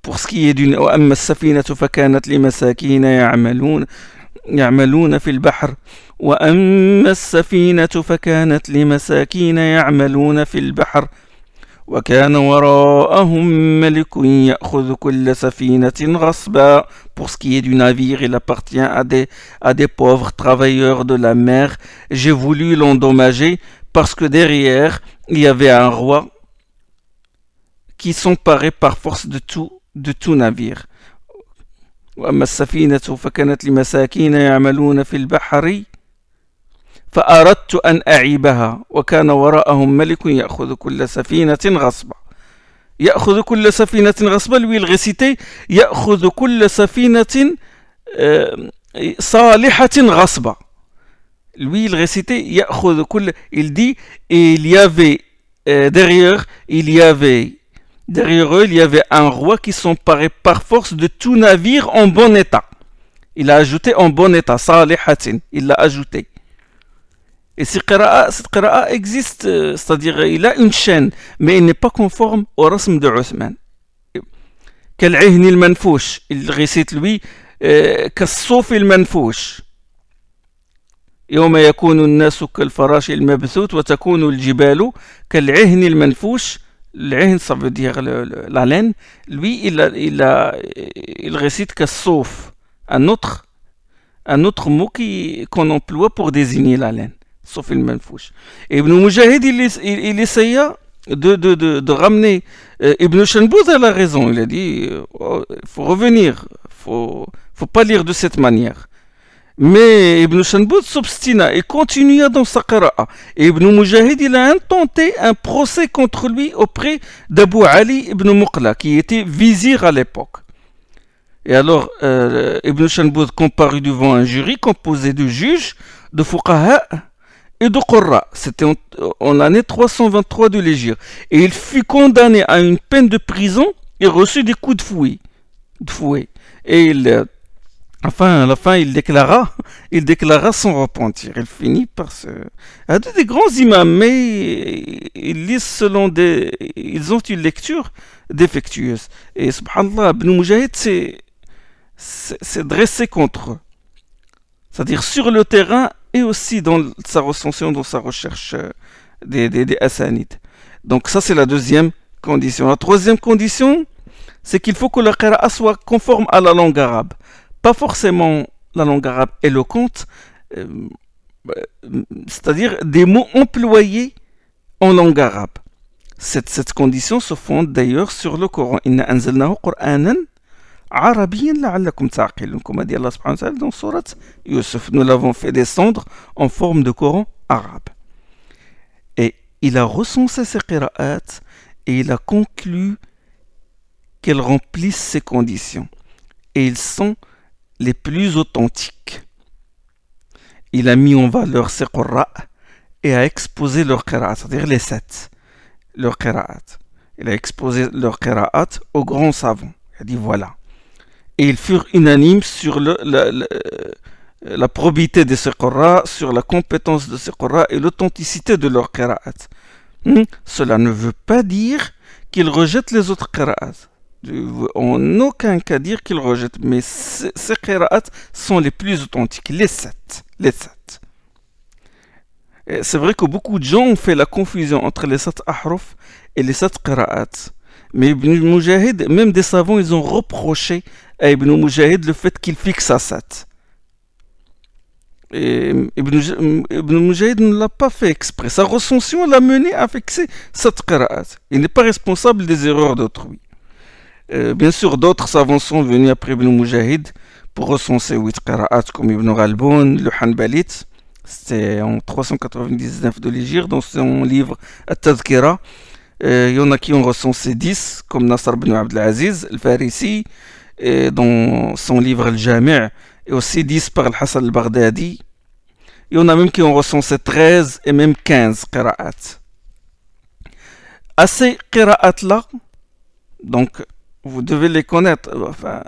pour ce qui est d'une وأما السفينة فكانت لمساكين يعملون في البحر وأما السفينة فكانت لمساكين يعملون في البحر وكان وراءهم ملك يأخذ كل سفينة غصبا. Pour ce qui est du navire, il appartient à des pauvres travailleurs de la mer. J'ai voulu l'endommager parce que derrière, il y avait un roi qui s'emparait par force de tout navire. وأما السفينة فكانت لمساكين يعملون في البحر فأردت أن أعيبها وكان وراءهم ملك يأخذ كل سفينة غصبا. يأخذ كل سفينة غصبا, lui il récitait يأخذ كل سفينة صالحة غصبا. Lui il récitait يأخذ كل, il dit, et il y avait derrière eux il y avait un roi qui s'emparait par force de tout navire en bon état. Il a ajouté en bon état, صالحة, il l'a ajouté. Et cette qira'a existe, c'est-à-dire il a une chaîne, mais il n'est pas conforme au rasm de Uthman. كالعهن المنفوش, il récite lui كالصوف المنفوش. يوم يكون الناس كالفراش المبثوث وتكون الجبال كالعهن المنفوش. العهن ça veut dire la laine. Lui il récite كالصوف, un autre mot qu'on emploie pour désigner la laine. Sauf le Manfouch. Et Ibn Mujahid, il essaya de ramener. Ibn Shanbouz a la raison. Il a dit il faut revenir. Faut pas lire de cette manière. Mais Ibn Shanbouz s'obstina et continua dans sa qira'a. Et Ibn Mujahid, il a intenté un procès contre lui auprès d'Abu Ali ibn Muqla, qui était vizir à l'époque. Et alors, Ibn Shanbouz comparut devant un jury composé de juges, de fuqaha et de qurra. C'était en l'année 323 de l'Hégire. Et il fut condamné à une peine de prison et reçut des coups de fouet. Et à la fin, il déclara son repentir. Il finit par se... des grands imams, mais ils lisent ils ont une lecture défectueuse. Et subhanallah, Ibn Mujahid s'est dressé contre eux. C'est-à-dire sur le terrain et aussi dans sa recension, dans sa recherche des asanides. Donc ça, c'est la deuxième condition. La troisième condition, c'est qu'il faut que la qira'a soit conforme à la langue arabe. Pas forcément la langue arabe éloquente, c'est-à-dire des mots employés en langue arabe. Cette condition se fonde d'ailleurs sur le Coran. Inna anzalnahu Qur'anan Arabiyyan la'allakum ta'qilun, comme a dit Allah subhanahu wa ta'ala dans Surat Yusuf. Nous l'avons fait descendre en forme de Coran arabe. Et il a recensé ces qira'at et il a conclu qu'elles remplissent ces conditions. Et ils sont les plus authentiques. Il a mis en valeur ces qurra et a exposé leurs qira'at, c'est-à-dire les 7, leurs qira'at. Il a exposé leurs qira'at aux grands savants. Il a dit voilà. Et ils furent unanimes sur la probité de ces qurra, sur la compétence de ces qurra et l'authenticité de leurs qira'at. Cela ne veut pas dire qu'ils rejettent les autres qira'at. En aucun cas dire qu'ils rejettent, mais ces qira'at sont les plus authentiques, les 7. Et c'est vrai que beaucoup de gens ont fait la confusion entre les 7 ahruf et les 7 qira'at. Mais Ibn Mujahid, même des savants, ils ont reproché à Ibn Mujahid le fait qu'il fixe à 7. Et Ibn Mujahid ne l'a pas fait exprès. Sa recension l'a mené à fixer 7 qira'at. Il n'est pas responsable des erreurs d'autrui. Bien sûr, d'autres savants sont venus après Ibn Mujahid pour recenser 8 qira'at comme Ibn Ghalboun, le Hanbalit. C'était en 399 de l'Hégire dans son livre At-Tadhkira. Il y en a qui ont recensé 10 comme Nasr ibn Abd al-Aziz, al-Farisi, dans son livre Al-Jami' et aussi 10 par Al-Hassan al-Baghdadi. Il y en a même qui ont recensé 13 et même 15 qira'at. À ces qira'at-là, donc vous devez les connaître, enfin,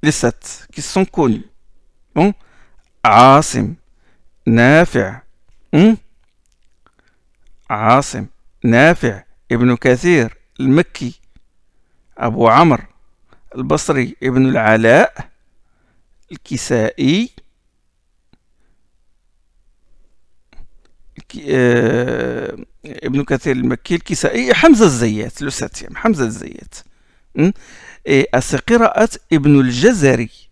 les 7 qui sont connus. Bon, Asim, Nafi', Asim, Nafi', Ibn Kathir, al-Makki, Abu Amr, al-Basri, Ibn al-Ala, al-Kisa'i, Ibn Kathir, al-Makki, al-Kisa'i, Hamza al-Zayyat, le 7e, Hamza al-Zayyat. Et à ces qira'at, Ibn al-Jazari.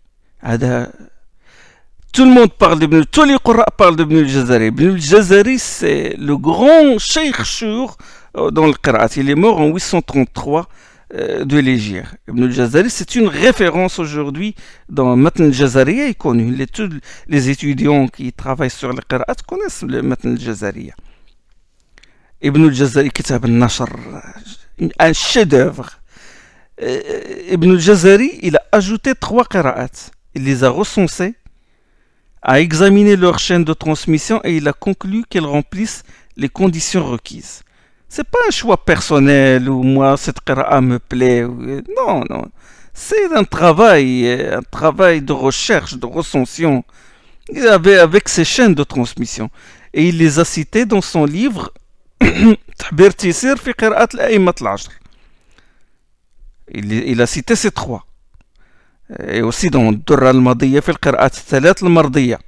Tout le monde parle d'Ibn, tous les qurra parlent d'Ibn al-Jazari. Ibn al-Jazari, c'est le grand cheikh shur dans le qira'at. Il est mort en 833 de l'Égypte. Ibn al-Jazari, c'est une référence aujourd'hui dans Matn al-Jazariya, est connu. Tous les étudiants qui travaillent sur les qira'at connaissent le Matn al-Jazariya. Ibn al-Jazari, Kitab al-Nashr, un chef-d'œuvre. Ibn al-Jazari, il a ajouté 3 qira'at. Il les a recensées, a examiné leur chaîne de transmission et il a conclu qu'elles remplissent les conditions requises. C'est pas un choix personnel ou moi cette qira'a me plaît. Non, non. C'est un travail de recherche, de recension avec ses chaînes de transmission. Et il les a cités dans son livre Tahbir Tissir fi qira'at al-a'immat al-ashr. Il a cité ces 3. Et aussi dans Durra al-Madiyya fi qira'at al-thalath al-mardiyya.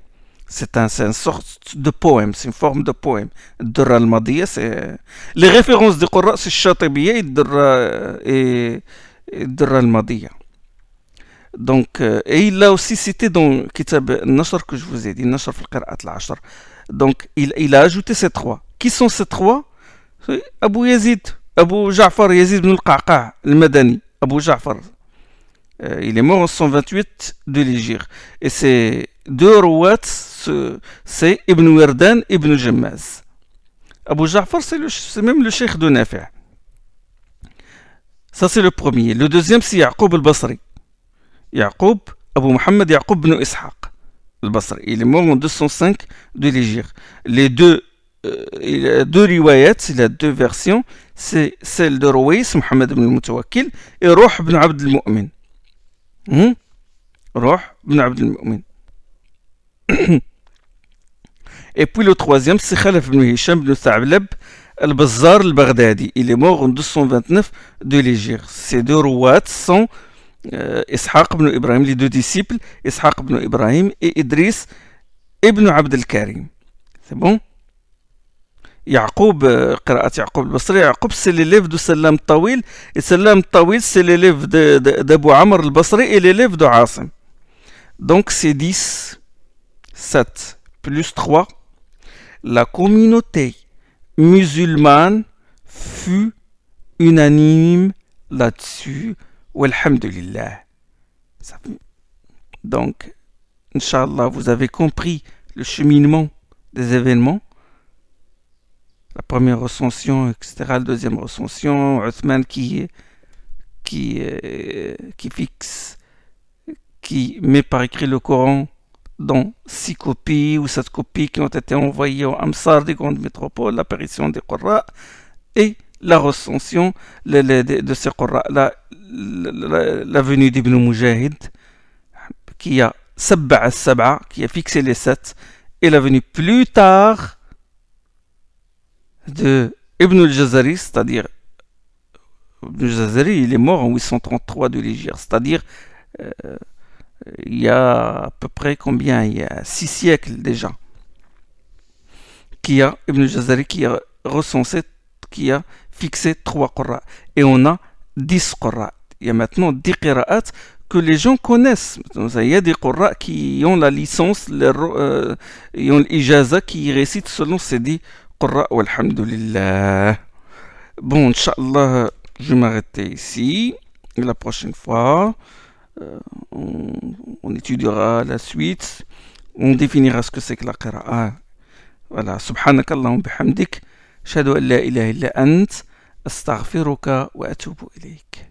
C'est une sorte de poème, c'est une forme de poème. Durra al-Madiyya, c'est... Les références de Qurra, c'est Shatibiyya et Durra al-Madiyya. Donc, et il l'a aussi cité dans Kitab al-Nashr que je vous ai dit, Nashr fi qira'at al-ashr. Donc, il a ajouté ces 3. Qui sont ces 3? C'est Abu Yazid, Abu Ja'far Yazid ibn al-Qa'qa' al-Madani, Abu Ja'far. Il est mort en 128 de l'Hégire. Et c'est 2 rouats, c'est Ibn Werdan, Ibn Jammaz. Abu Ja'far, c'est même le cheikh de Nafi'. Ça, c'est le premier. Le deuxième, c'est Ya'qub al-Basri. Ya'qub, Abu Muhammad Ya'qub ibn Ishaq al-Basri. Il est mort en 205 de l'Hégire. Les deux riwayats, il a 2 versions. C'est celle de Ruwais, Muhammad ibn al-Mutawakkil, et Ruh ibn Abd al-Mu'min. Ruh ibn Abd al-Mu'min. Et puis le troisième, c'est Khalaf ibn Hisham ibn Tha'lab al-Bazzar al-Baghdadi. Il est mort en 229 de l'Hégire. Ces 2 rouats sont Ishaq ibn Ibrahim, les 2 disciples, Ishaq ibn Ibrahim et Idris ibn Abd al-Karim. C'est bon? Ya'qub, qira'at Ya'qub al-Basri, Ya'qub c'est l'élève de Salam Tawil, et Salam Tawil c'est l'élève d'Abu Amr al-Basri et l'élève de Asim. Donc c'est 10, 7 plus 3. La communauté musulmane fut unanime là-dessus. Walhamdulillah. Donc, Inch'Allah, vous avez compris le cheminement des événements. La première recension, etc. La deuxième recension, Othman qui fixe, qui met par écrit le Coran dans 6 copies ou 7 copies qui ont été envoyées aux Amsar des grandes métropoles, l'apparition des Qurra et la recension de ces Qurra, la venue d'Ibn Mujahid qui a Sab'a, qui a fixé les 7, et la venue plus tard de Ibn al-Jazari, c'est-à-dire Ibn al-Jazari, il est mort en 833 de l'Hégire, c'est-à-dire il y a à peu près combien? Il y a 6 siècles déjà. Ibn al-Jazari qui a recensé, qui a fixé 3 Qurra. Et on a 10 Qurra. Il y a maintenant 10 Qira'at que les gens connaissent. Il y a des Qurra qui ont la licence, ils ont l'ijaza qui récitent selon ces 10 Qurra. Walhamdulillah. Bon, Inch'Allah, je vais m'arrêter ici. Et la prochaine fois, on étudiera la suite, on définira ce que c'est que la qira'a. Voilà, subhanakallahum bihamdik, ashhadu an la ilaha illa ant, astaghfiruka wa atubu ilayk.